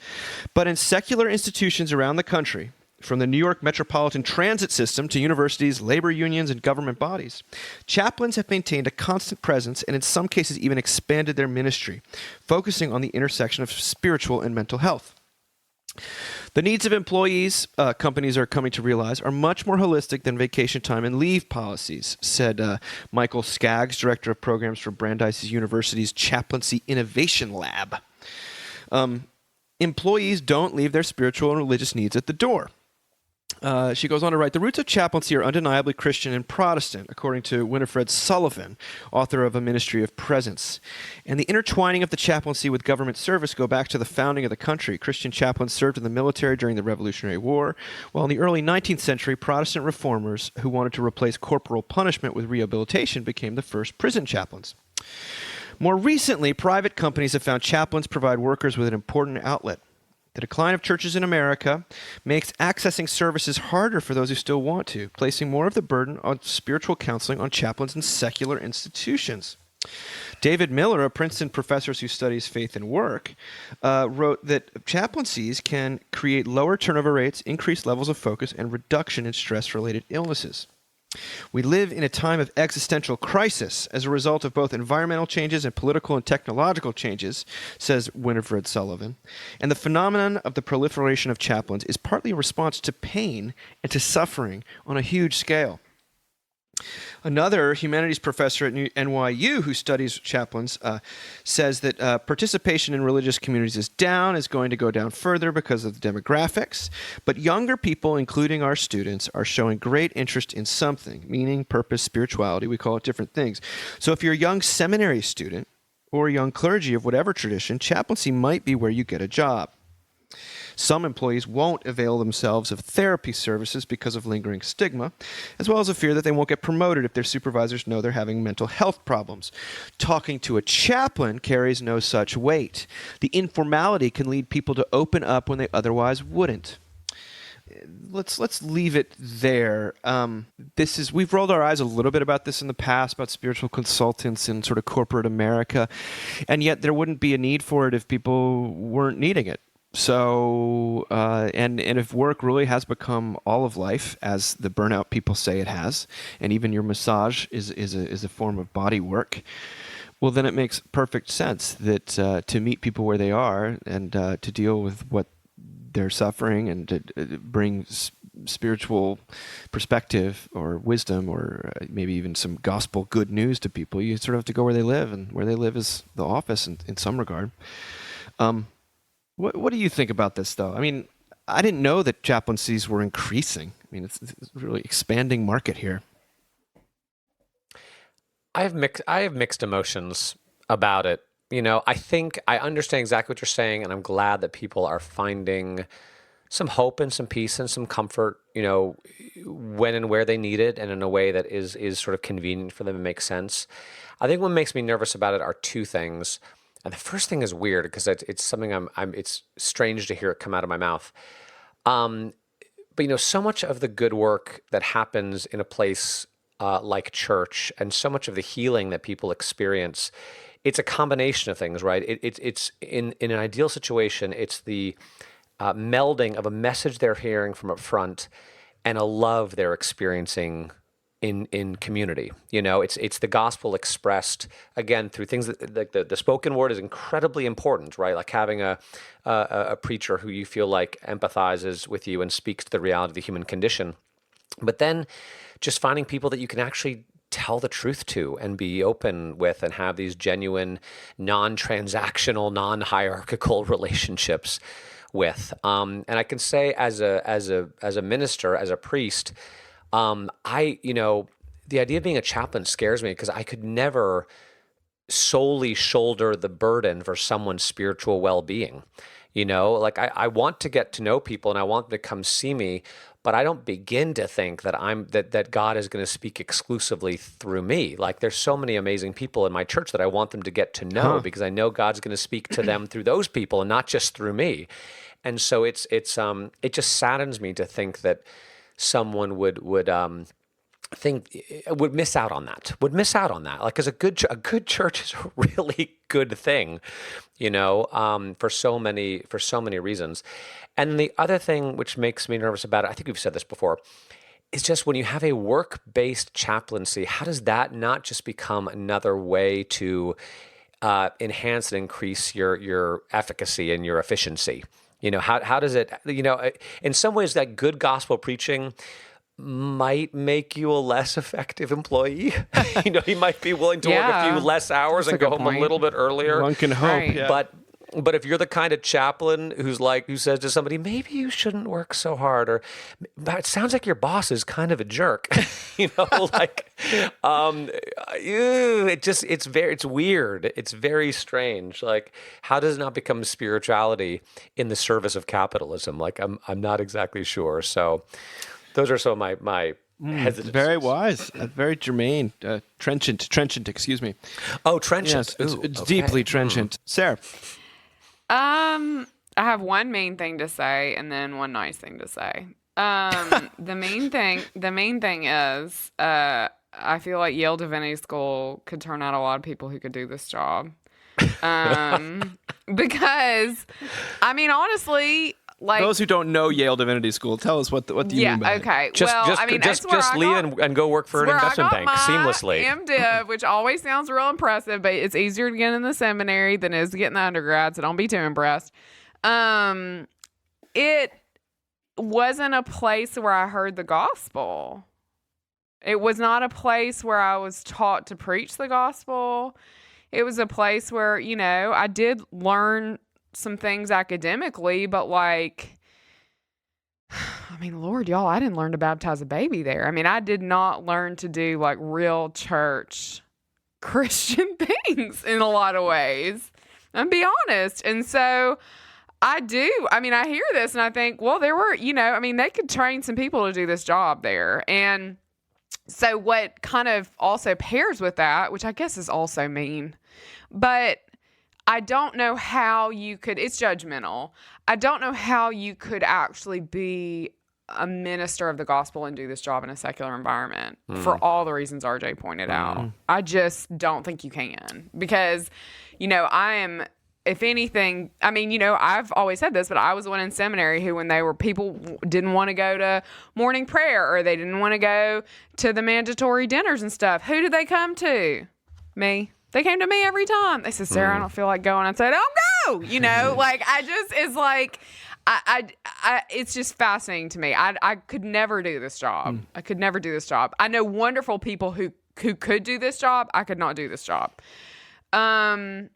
But in secular institutions around the country, from the New York Metropolitan Transit System to universities, labor unions, and government bodies, chaplains have maintained a constant presence and in some cases even expanded their ministry, focusing on the intersection of spiritual and mental health. The needs of employees, companies are coming to realize, are much more holistic than vacation time and leave policies, said Michael Skaggs, Director of Programs for Brandeis University's Chaplaincy Innovation Lab. Employees don't leave their spiritual and religious needs at the door. She goes on to write, the roots of chaplaincy are undeniably Christian and Protestant, according to Winifred Sullivan, author of A Ministry of Presence. And the intertwining of the chaplaincy with government service go back to the founding of the country. Christian chaplains served in the military during the Revolutionary War, while in the early 19th century, Protestant reformers who wanted to replace corporal punishment with rehabilitation became the first prison chaplains. More recently, private companies have found chaplains provide workers with an important outlet. The decline of churches in America makes accessing services harder for those who still want to, placing more of the burden on spiritual counseling on chaplains in secular institutions. David Miller, a Princeton professor who studies faith and work, wrote that chaplaincies can create lower turnover rates, increased levels of focus, and reduction in stress-related illnesses. We live in a time of existential crisis as a result of both environmental changes and political and technological changes, says Winifred Sullivan. And the phenomenon of the proliferation of chaplains is partly a response to pain and to suffering on a huge scale. Another humanities professor at NYU who studies chaplains says that participation in religious communities is going to go down further because of the demographics. But younger people, including our students, are showing great interest in something, meaning, purpose, spirituality. We call it different things. So if you're a young seminary student or a young clergy of whatever tradition, chaplaincy might be where you get a job. Some employees won't avail themselves of therapy services because of lingering stigma, as well as a fear that they won't get promoted if their supervisors know they're having mental health problems. Talking to a chaplain carries no such weight. The informality can lead people to open up when they otherwise wouldn't. Let's leave it there. We've rolled our eyes a little bit about this in the past, about spiritual consultants in sort of corporate America, and yet there wouldn't be a need for it if people weren't needing it. So, and if work really has become all of life, as the burnout people say it has, and even your massage is a form of body work, well, then it makes perfect sense that to meet people where they are and to deal with what they're suffering and to bring spiritual perspective or wisdom or maybe even some gospel good news to people, you sort of have to go where they live, and where they live is the office in some regard. What do you think about this, though? I mean, I didn't know that chaplaincies were increasing. I mean, it's a really expanding market here. I have mixed emotions about it. You know, I think I understand exactly what you're saying, and I'm glad that people are finding some hope and some peace and some comfort, you know, when and where they need it, and in a way that is sort of convenient for them and makes sense. I think what makes me nervous about it are two things. And the first thing is weird because it's something it's strange to hear it come out of my mouth. But, you know, so much of the good work that happens in a place like church, and so much of the healing that people experience, it's a combination of things, right? It's in an ideal situation, it's the melding of a message they're hearing from up front and a love they're experiencing in community. You know, it's the gospel expressed again through things that, like the spoken word is incredibly important, right? Like having a preacher who you feel like empathizes with you and speaks to the reality of the human condition. But then just finding people that you can actually tell the truth to and be open with and have these genuine, non-transactional, non-hierarchical relationships with. And I can say as a minister, as a priest, the idea of being a chaplain scares me because I could never solely shoulder the burden for someone's spiritual well-being. You know, like I want to get to know people and I want them to come see me, but I don't begin to think that that God is going to speak exclusively through me. Like there's so many amazing people in my church that I want them to get to know because I know God's going to speak to them through those people and not just through me. And so it just saddens me to think that someone would miss out on that. Like, because a good church is a really good thing, you know, for so many reasons. And the other thing which makes me nervous about it, I think we've said this before, is just when you have a work-based chaplaincy, how does that not just become another way to enhance and increase your efficacy and your efficiency? You know, how does it, you know, in some ways that good gospel preaching might make you a less effective employee. You know, you might be willing to work a few less hours and go home a little bit earlier. One can hope. Right. Yeah. But if you're the kind of chaplain who says to somebody, maybe you shouldn't work so hard, or but it sounds like your boss is kind of a jerk, you know, like, it's weird. It's very strange. Like, how does it not become spirituality in the service of capitalism? Like, I'm not exactly sure. So those are some of my hesitancies. Very wise, very germane, trenchant, excuse me. Oh, trenchant. Yes, it's deeply trenchant. Sarah. I have one main thing to say and then one nice thing to say. The main thing is, I feel like Yale Divinity School could turn out a lot of people who could do this job. Because, I mean, honestly, like, those who don't know Yale Divinity School, tell us what do you mean by it? Okay. Just leave and go work for an investment bank seamlessly. MDiv, which always sounds real impressive, but it's easier to get in the seminary than it is to get in the undergrad, so don't be too impressed. It wasn't a place where I heard the gospel. It was not a place where I was taught to preach the gospel. It was a place where, I did learn some things academically, but Lord, y'all, I didn't learn to baptize a baby there. I did not learn to do real church Christian things in a lot of ways. I'm be honest. And so I hear this and I think, well, there were, they could train some people to do this job there. And so what kind of also pairs with that, which I guess is also mean, but I don't know how it's judgmental. I don't know how you could actually be a minister of the gospel and do this job in a secular environment for all the reasons RJ pointed out. I just don't think you can because, I am, if anything, I've always said this, but I was the one in seminary who, when people didn't want to go to morning prayer or they didn't want to go to the mandatory dinners and stuff, who did they come to? Me. They came to me every time. They said, Sarah, I don't feel like going. I said, oh, go. It's just fascinating to me. I could never do this job. I could never do this job. I know wonderful people who could do this job. I could not do this job. The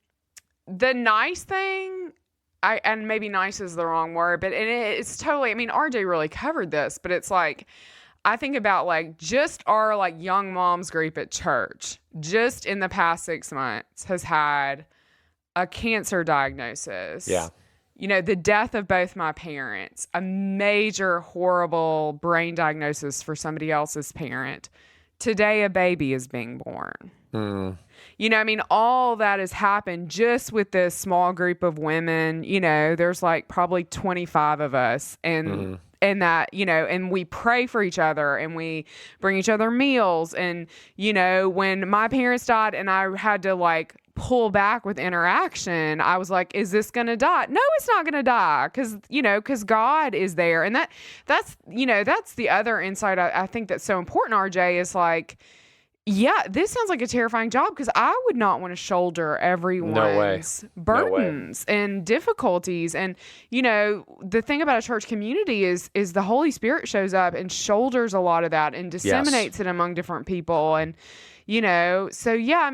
nice thing, and maybe nice is the wrong word, but it's totally, RJ really covered this, but it's I think about just our young moms group at church, just in the past 6 months has had a cancer diagnosis. Yeah. The death of both my parents, a major, horrible brain diagnosis for somebody else's parent. Today, a baby is being born. All that has happened just with this small group of women. There's probably 25 of us. And that, and we pray for each other and we bring each other meals. And, when my parents died and I had to pull back with interaction, I was like, is this going to die? No, it's not going to die. Cause God is there. And that's the other insight I think that's so important, RJ, is yeah, this sounds like a terrifying job because I would not want to shoulder everyone's burdens and difficulties. And, the thing about a church community is the Holy Spirit shows up and shoulders a lot of that and disseminates it among different people. And, so yeah,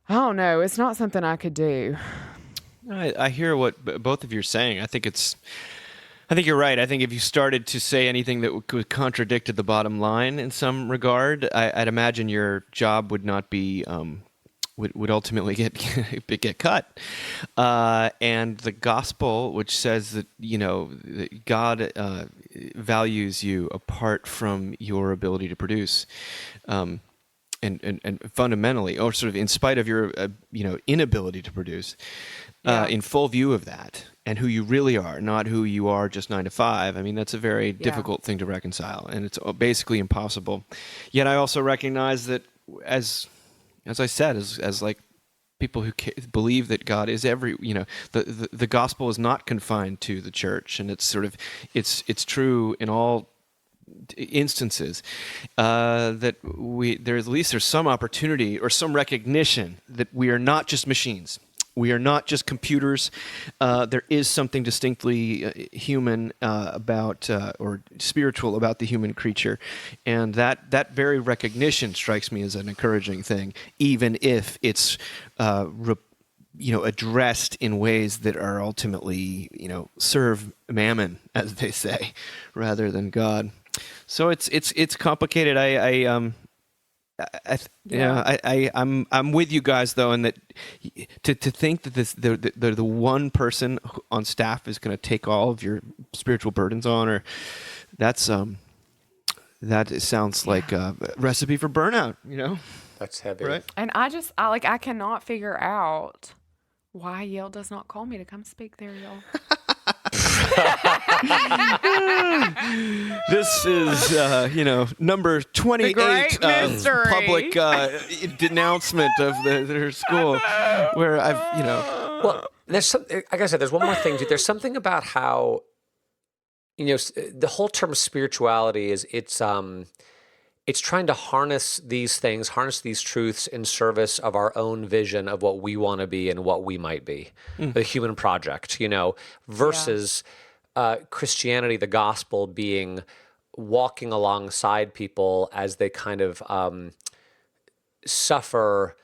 I don't know. It's not something I could do. I hear what both of you are saying. I think you're right. I think if you started to say anything that would contradict the bottom line in some regard, I'd imagine your job would not be would ultimately get cut. And the gospel, which says that that God values you apart from your ability to produce, and fundamentally, or sort of in spite of your inability to produce, in full view of that. And who you really are, not who you are just 9 to 5. That's a very difficult thing to reconcile, and it's basically impossible. Yet I also recognize that, as I said, as people who believe that God is the gospel is not confined to the church, and it's it's true in all instances, that there's some opportunity or some recognition that we are not just machines. We are not just computers. There is something distinctly human about, or spiritual about the human creature. And that very recognition strikes me as an encouraging thing, even if it's addressed in ways that are ultimately, serve mammon, as they say, rather than God. So it's complicated. I'm with you guys though, in that to think that the one person on staff is going to take all of your spiritual burdens on, or that sounds like a recipe for burnout. That's heavy, right? And I cannot figure out why Yale does not call me to come speak there, y'all. This is, number 28 public denouncement of their school, where Well, there's something. Like I said, there's one more thing. There's something about how, the whole term spirituality is it's trying to harness these things, harness these truths in service of our own vision of what we want to be and what we might be, the human project, versus Christianity, the gospel being walking alongside people as they kind of suffer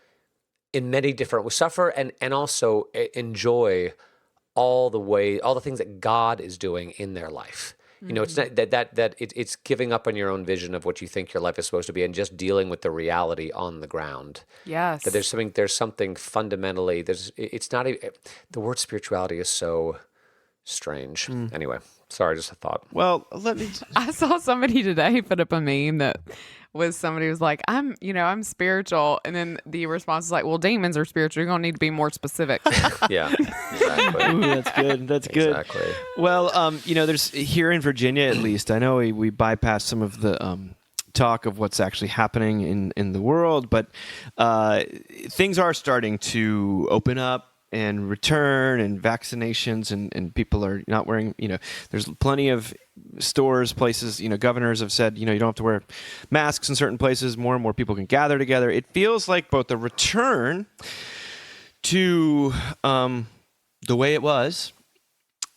in many different ways, suffer and also enjoy all the things that God is doing in their life. You know, it's not it's giving up on your own vision of what you think your life is supposed to be and just dealing with the reality on the ground. Yes. That there's something fundamentally, it's not the word spirituality is so strange. Anyway, sorry, just a thought. Well, I saw somebody today put up a meme that was somebody was like, I'm spiritual. And then the response is like, well, demons are spiritual. You're going to need to be more specific. Yeah, exactly. Ooh, that's good. That's good. Exactly. Well, there's here in Virginia, at least, I know we bypassed some of the talk of what's actually happening in the world, but things are starting to open up and return, and vaccinations, and people are not wearing, there's plenty of stores, places, governors have said, you don't have to wear masks in certain places. More and more people can gather together. It feels like both the return to the way it was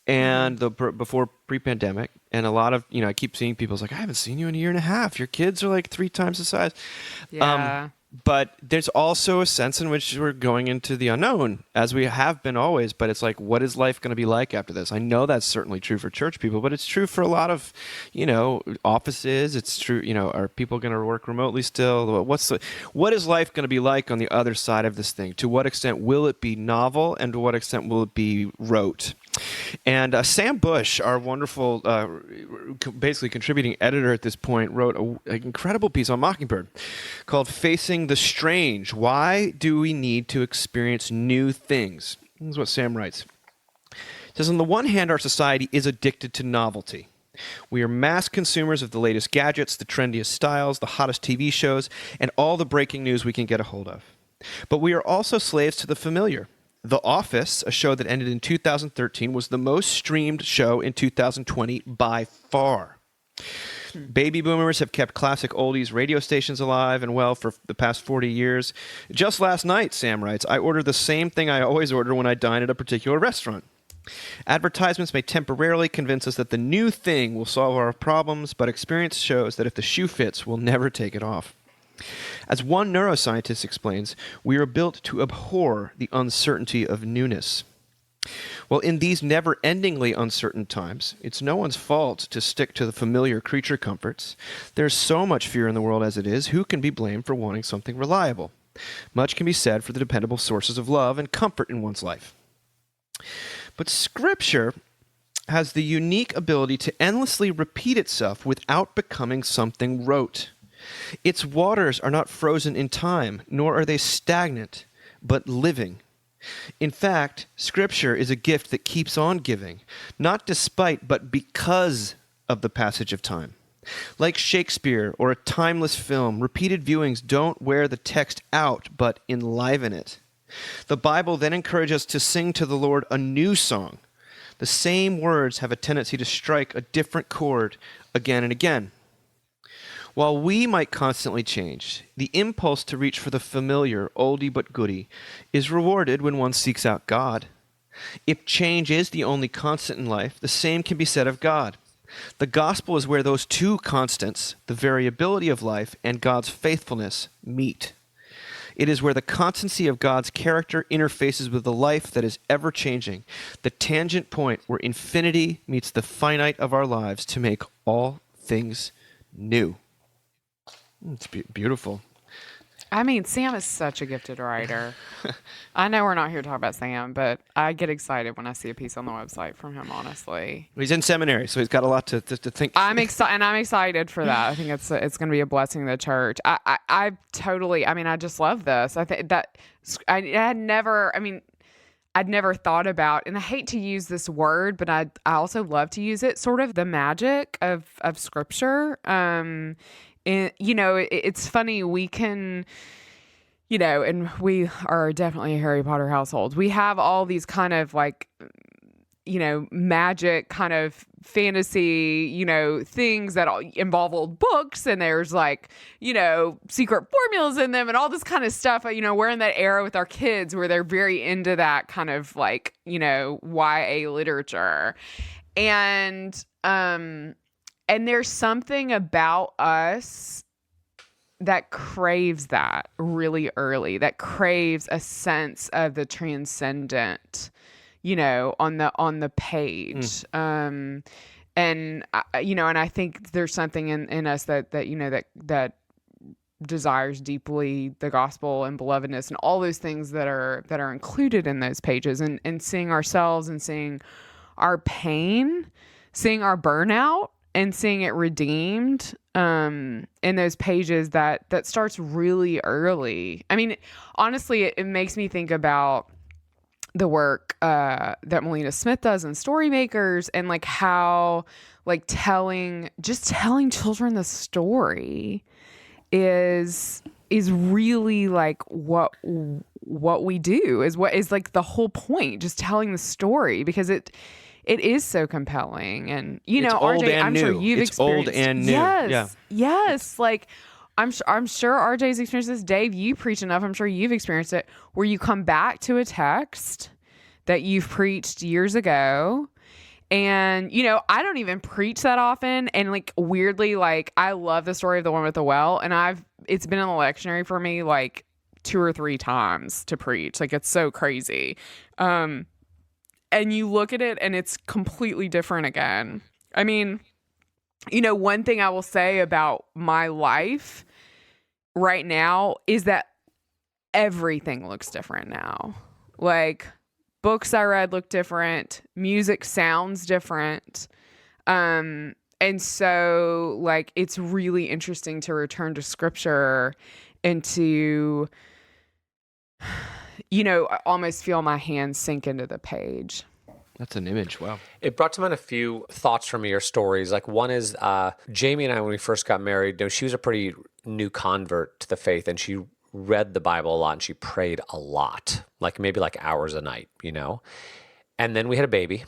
and before pre-pandemic, and a lot of, I keep seeing people's like, I haven't seen you in a year and a half. Your kids are like 3 times the size. Yeah. But there's also a sense in which we're going into the unknown, as we have been always. But it's like, what is life going to be like after this? I know that's certainly true for church people, but it's true for a lot of, offices. It's true, are people going to work remotely still? What is life going to be like on the other side of this thing? To what extent will it be novel, and to what extent will it be rote? And Sam Bush, our wonderful, basically contributing editor at this point, wrote an incredible piece on Mockingbird called Facing the Strange. Why do we need to experience new things? This is what Sam writes. He says, on the one hand, our society is addicted to novelty. We are mass consumers of the latest gadgets, the trendiest styles, the hottest TV shows, and all the breaking news we can get a hold of. But we are also slaves to the familiar. The Office, a show that ended in 2013, was the most streamed show in 2020 by far. Baby boomers have kept classic oldies radio stations alive and well for the past 40 years. Just last night, Sam writes, I ordered the same thing I always order when I dine at a particular restaurant. Advertisements may temporarily convince us that the new thing will solve our problems, but experience shows that if the shoe fits, we'll never take it off. As one neuroscientist explains, we are built to abhor the uncertainty of newness. Well, in these never-endingly uncertain times, it's no one's fault to stick to the familiar creature comforts. There's so much fear in the world as it is. Who can be blamed for wanting something reliable? Much can be said for the dependable sources of love and comfort in one's life. But Scripture has the unique ability to endlessly repeat itself without becoming something rote. Its waters are not frozen in time, nor are they stagnant, but living. In fact, Scripture is a gift that keeps on giving, not despite, but because of the passage of time. Like Shakespeare or a timeless film, repeated viewings don't wear the text out, but enliven it. The Bible then encourages us to sing to the Lord a new song. The same words have a tendency to strike a different chord again and again. While we might constantly change, the impulse to reach for the familiar, oldie but goodie, is rewarded when one seeks out God. If change is the only constant in life, the same can be said of God. The gospel is where those two constants, the variability of life and God's faithfulness, meet. It is where the constancy of God's character interfaces with the life that is ever-changing, the tangent point where infinity meets the finite of our lives to make all things new. It's beautiful. I mean, Sam is such a gifted writer. I know we're not here to talk about Sam, but I get excited when I see a piece on the website from him, honestly. He's in seminary, so he's got a lot to think. I'm excited for that. I think it's going to be a blessing to the church. I just love this. I think that I'd never thought about, and I hate to use this word, but I also love to use it, sort of the magic of Scripture. And, it's funny, we can, and we are definitely a Harry Potter household. We have all these kind of magic kind of fantasy, things that all involve old books, and there's secret formulas in them and all this kind of stuff. We're in that era with our kids where they're very into that kind of YA literature. And, And there's something about us that craves that really early, that craves a sense of the transcendent, on the page. And I think there's something in us that desires deeply the gospel and belovedness and all those things that are included in those pages, and seeing ourselves and seeing our pain, seeing our burnout, and seeing it redeemed in those pages that starts really early. I mean, honestly, it makes me think about the work that Melina Smith does in Storymakers, and like how like telling children the story is really like what we do, is what is like the whole point, just telling the story, because it is so compelling. And It's old RJ, and I'm new. sure you've It's experienced. old and new. Yes. Like I'm sure RJ's experienced this. Dave, you preach enough. I'm sure you've experienced it, where you come back to a text that you've preached years ago. And, I don't even preach that often. And like, weirdly, like, I love the story of the woman with the well. And it's been in the lectionary for me like 2 or 3 times to preach. Like, it's so crazy. And you look at it and it's completely different again. I mean, one thing I will say about my life right now is that everything looks different now. Like, books I read look different. Music sounds different. And so, like, it's really interesting to return to scripture and to, almost feel my hands sink into the page. That's an image. Wow. It brought to mind a few thoughts from your stories. Like, one is Jamie and I, when we first got married, she was a pretty new convert to the faith, and she read the Bible a lot, and she prayed a lot, like maybe like hours a night, And then we had a baby,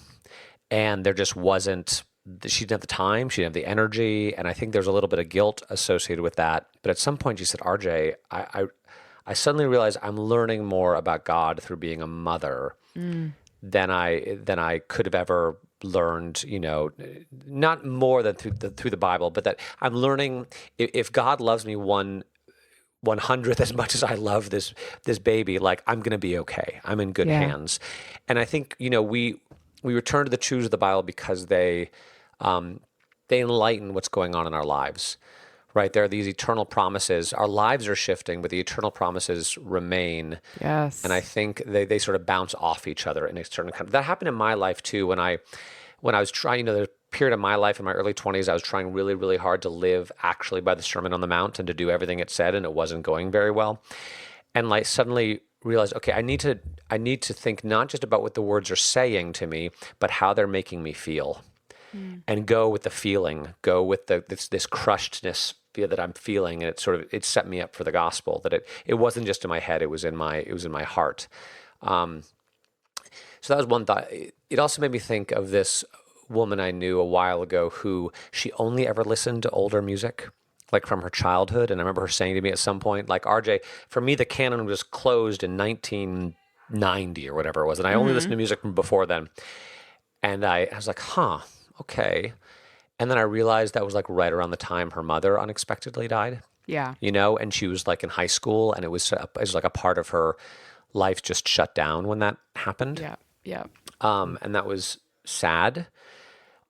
and there just wasn't, she didn't have the time, she didn't have the energy, and I think there's a little bit of guilt associated with that. But at some point she said, RJ, I suddenly realized I'm learning more about God through being a mother than I could have ever learned, not more than through the Bible, but that I'm learning if God loves me 1/100th as much as I love this baby, like, I'm going to be okay. I'm in good hands. And I think, we return to the truths of the Bible because they enlighten what's going on in our lives, right? There are these eternal promises. Our lives are shifting, but the eternal promises remain. Yes. And I think they sort of bounce off each other in a certain kind of, that happened in my life too. When I was trying, the period of my life in my early 20s, I was trying really, really hard to live actually by the Sermon on the Mount and to do everything it said, and it wasn't going very well. And like suddenly realized, okay, I need to think not just about what the words are saying to me, but how they're making me feel. And go with the feeling, go with this crushedness that I'm feeling, and it set me up for the gospel. That it wasn't just in my head; it was in my heart. So that was one thought. It also made me think of this woman I knew a while ago who she only ever listened to older music, like from her childhood. And I remember her saying to me at some point, like, RJ, for me the canon was closed in 1990 or whatever it was, and I only listened to music from before then. And I was like, huh. Okay. And then I realized that was like right around the time her mother unexpectedly died. Yeah. And she was like in high school, and it was like a part of her life just shut down when that happened. Yeah. Yeah. And that was sad.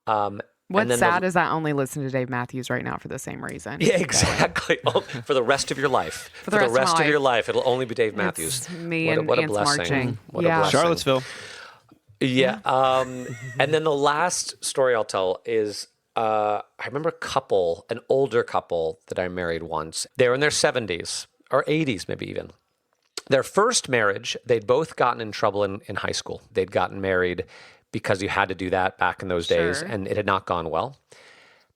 What's sad is I only listen to Dave Matthews right now for the same reason. Yeah, exactly. For the rest of your life. For the rest of your life, it'll only be Dave Matthews. It's me and Ants marching. What a blessing. Charlottesville. Yeah. And then the last story I'll tell is I remember an older couple that I married once. They were in their 70s or 80s, maybe even. Their first marriage, they'd both gotten in trouble in high school. They'd gotten married because you had to do that back in those days, and it had not gone well.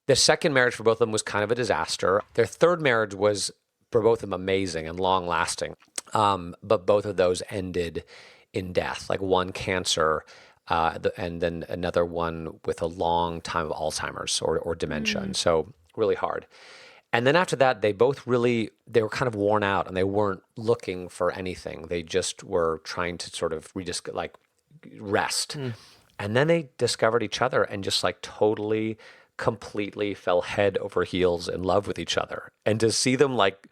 The second marriage for both of them was kind of a disaster. Their third marriage was, for both of them, amazing and long-lasting. But both of those ended in death, like one cancer, and then another one with a long time of Alzheimer's or dementia. And so really hard. And then after that, they were kind of worn out, and they weren't looking for anything. They just were trying to sort of rest. And then they discovered each other and just like totally completely fell head over heels in love with each other. And to see them like,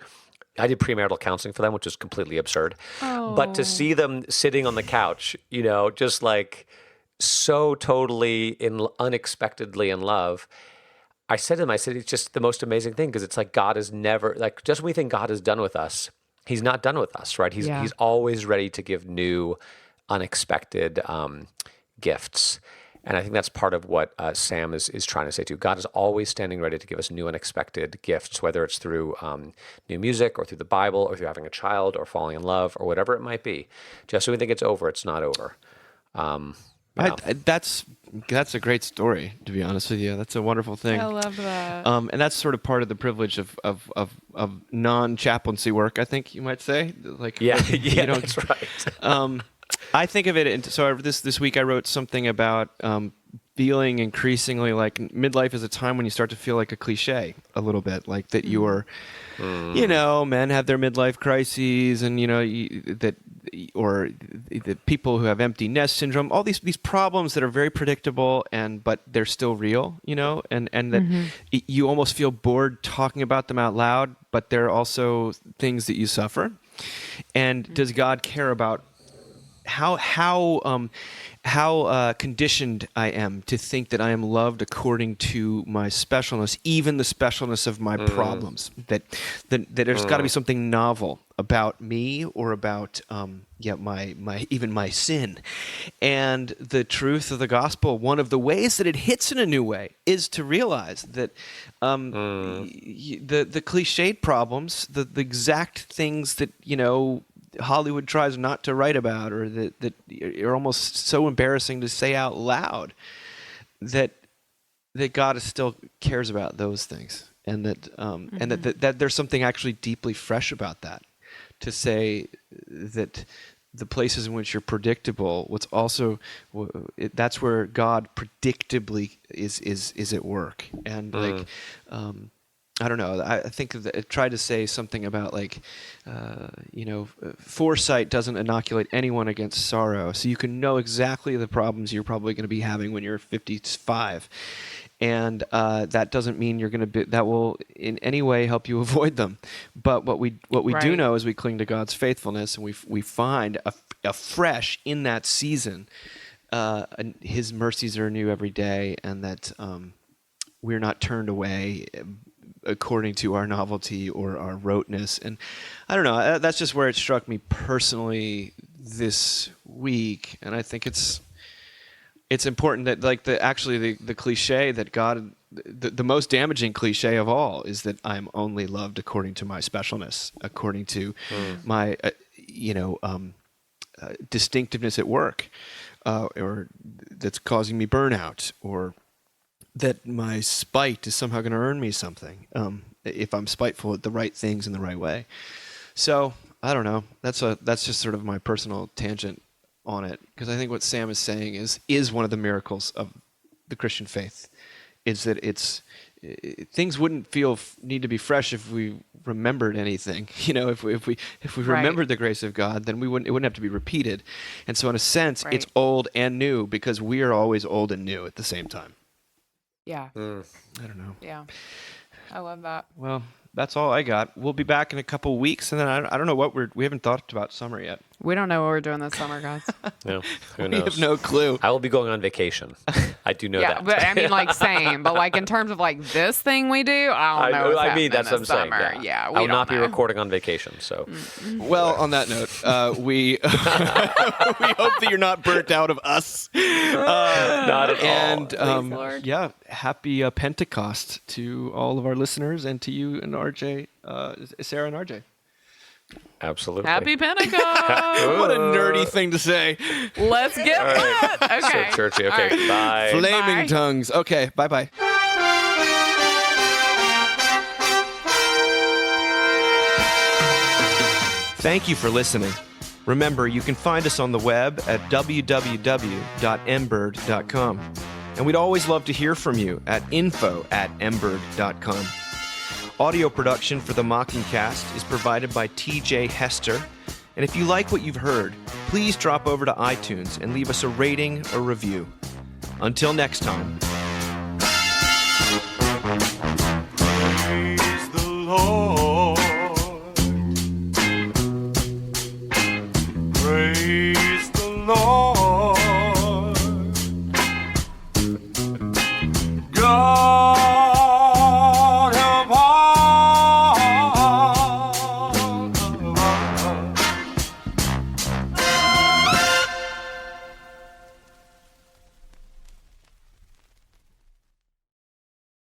I did premarital counseling for them, which is completely absurd. But to see them sitting on the couch, just like so totally unexpectedly in love, I said to them, it's just the most amazing thing, because it's like God is never, like, just when we think God is done with us, he's not done with us, right? He's always ready to give new, unexpected gifts. And I think that's part of what Sam is trying to say too. God is always standing ready to give us new, unexpected gifts, whether it's through new music or through the Bible or through having a child or falling in love or whatever it might be. Just when we think it's over, it's not over. That's a great story, to be honest with you. That's a wonderful thing. I love that. And that's sort of part of the privilege of non-chaplaincy work, I think you might say. Like, that's right. I think of it, so this week I wrote something about feeling increasingly like midlife is a time when you start to feel like a cliche a little bit, like that you're, men have their midlife crises, and or the people who have empty nest syndrome, all these problems that are very predictable but they're still real, and that you almost feel bored talking about them out loud, but they're also things that you suffer. And does God care about how conditioned I am to think that I am loved according to my specialness, even the specialness of my problems? That there's got to be something novel about me or about my sin. And the truth of the gospel, one of the ways that it hits in a new way, is to realize that the cliched problems, the exact things that Hollywood tries not to write about, or that are almost so embarrassing to say out loud, that God still cares about those things, and that there's something actually deeply fresh about that. To say that the places in which you're predictable, that's where God predictably is at work, and I don't know. I think I tried to say something about foresight doesn't inoculate anyone against sorrow. So you can know exactly the problems you're probably going to be having when you're 55. And that doesn't mean that will in any way help you avoid them. But what we do know is we cling to God's faithfulness, and we find afresh in that season, His mercies are new every day, and that we're not turned away according to our novelty or our roteness. And I don't know, that's just where it struck me personally this week. And I think it's important that the cliche that God, the most damaging cliche of all, is that I'm only loved according to my specialness, according to my distinctiveness at work, or that's causing me burnout, or that my spite is somehow going to earn me something if I'm spiteful at the right things in the right way. So I don't know. That's just sort of my personal tangent on it, because I think what Sam is saying is one of the miracles of the Christian faith, is that things wouldn't need to be fresh if we remembered anything. If we remembered the grace of God, then it wouldn't have to be repeated. And so in a sense, it's old and new, because we are always old and new at the same time. Yeah. I don't know. Yeah. I love that. Well, that's all I got. We'll be back in a couple weeks, and then I don't know what we haven't thought about summer yet. We don't know what we're doing this summer, guys. No, who knows? We have no clue. I will be going on vacation. I do know that. Yeah, but I mean, same. But in terms of this thing we do, I don't know. That's what I'm saying. Yeah, I will not be recording on vacation. So, well, on that note, we we hope that you're not burnt out of us. Not at all. And Thanks, Lord. happy Pentecost to all of our listeners, and to you and RJ, Sarah and RJ. Absolutely. Happy Pentecost. What a nerdy thing to say. Let's get lit. Okay. So churchy. Okay. Right. Bye. Flaming tongues. Okay. Bye-bye. Thank you for listening. Remember, you can find us on the web at www.mbird.com. And we'd always love to hear from you at info@mbird.com. Audio production for the Mockingcast is provided by TJ Hester. And if you like what you've heard, please drop over to iTunes and leave us a rating or review. Until next time.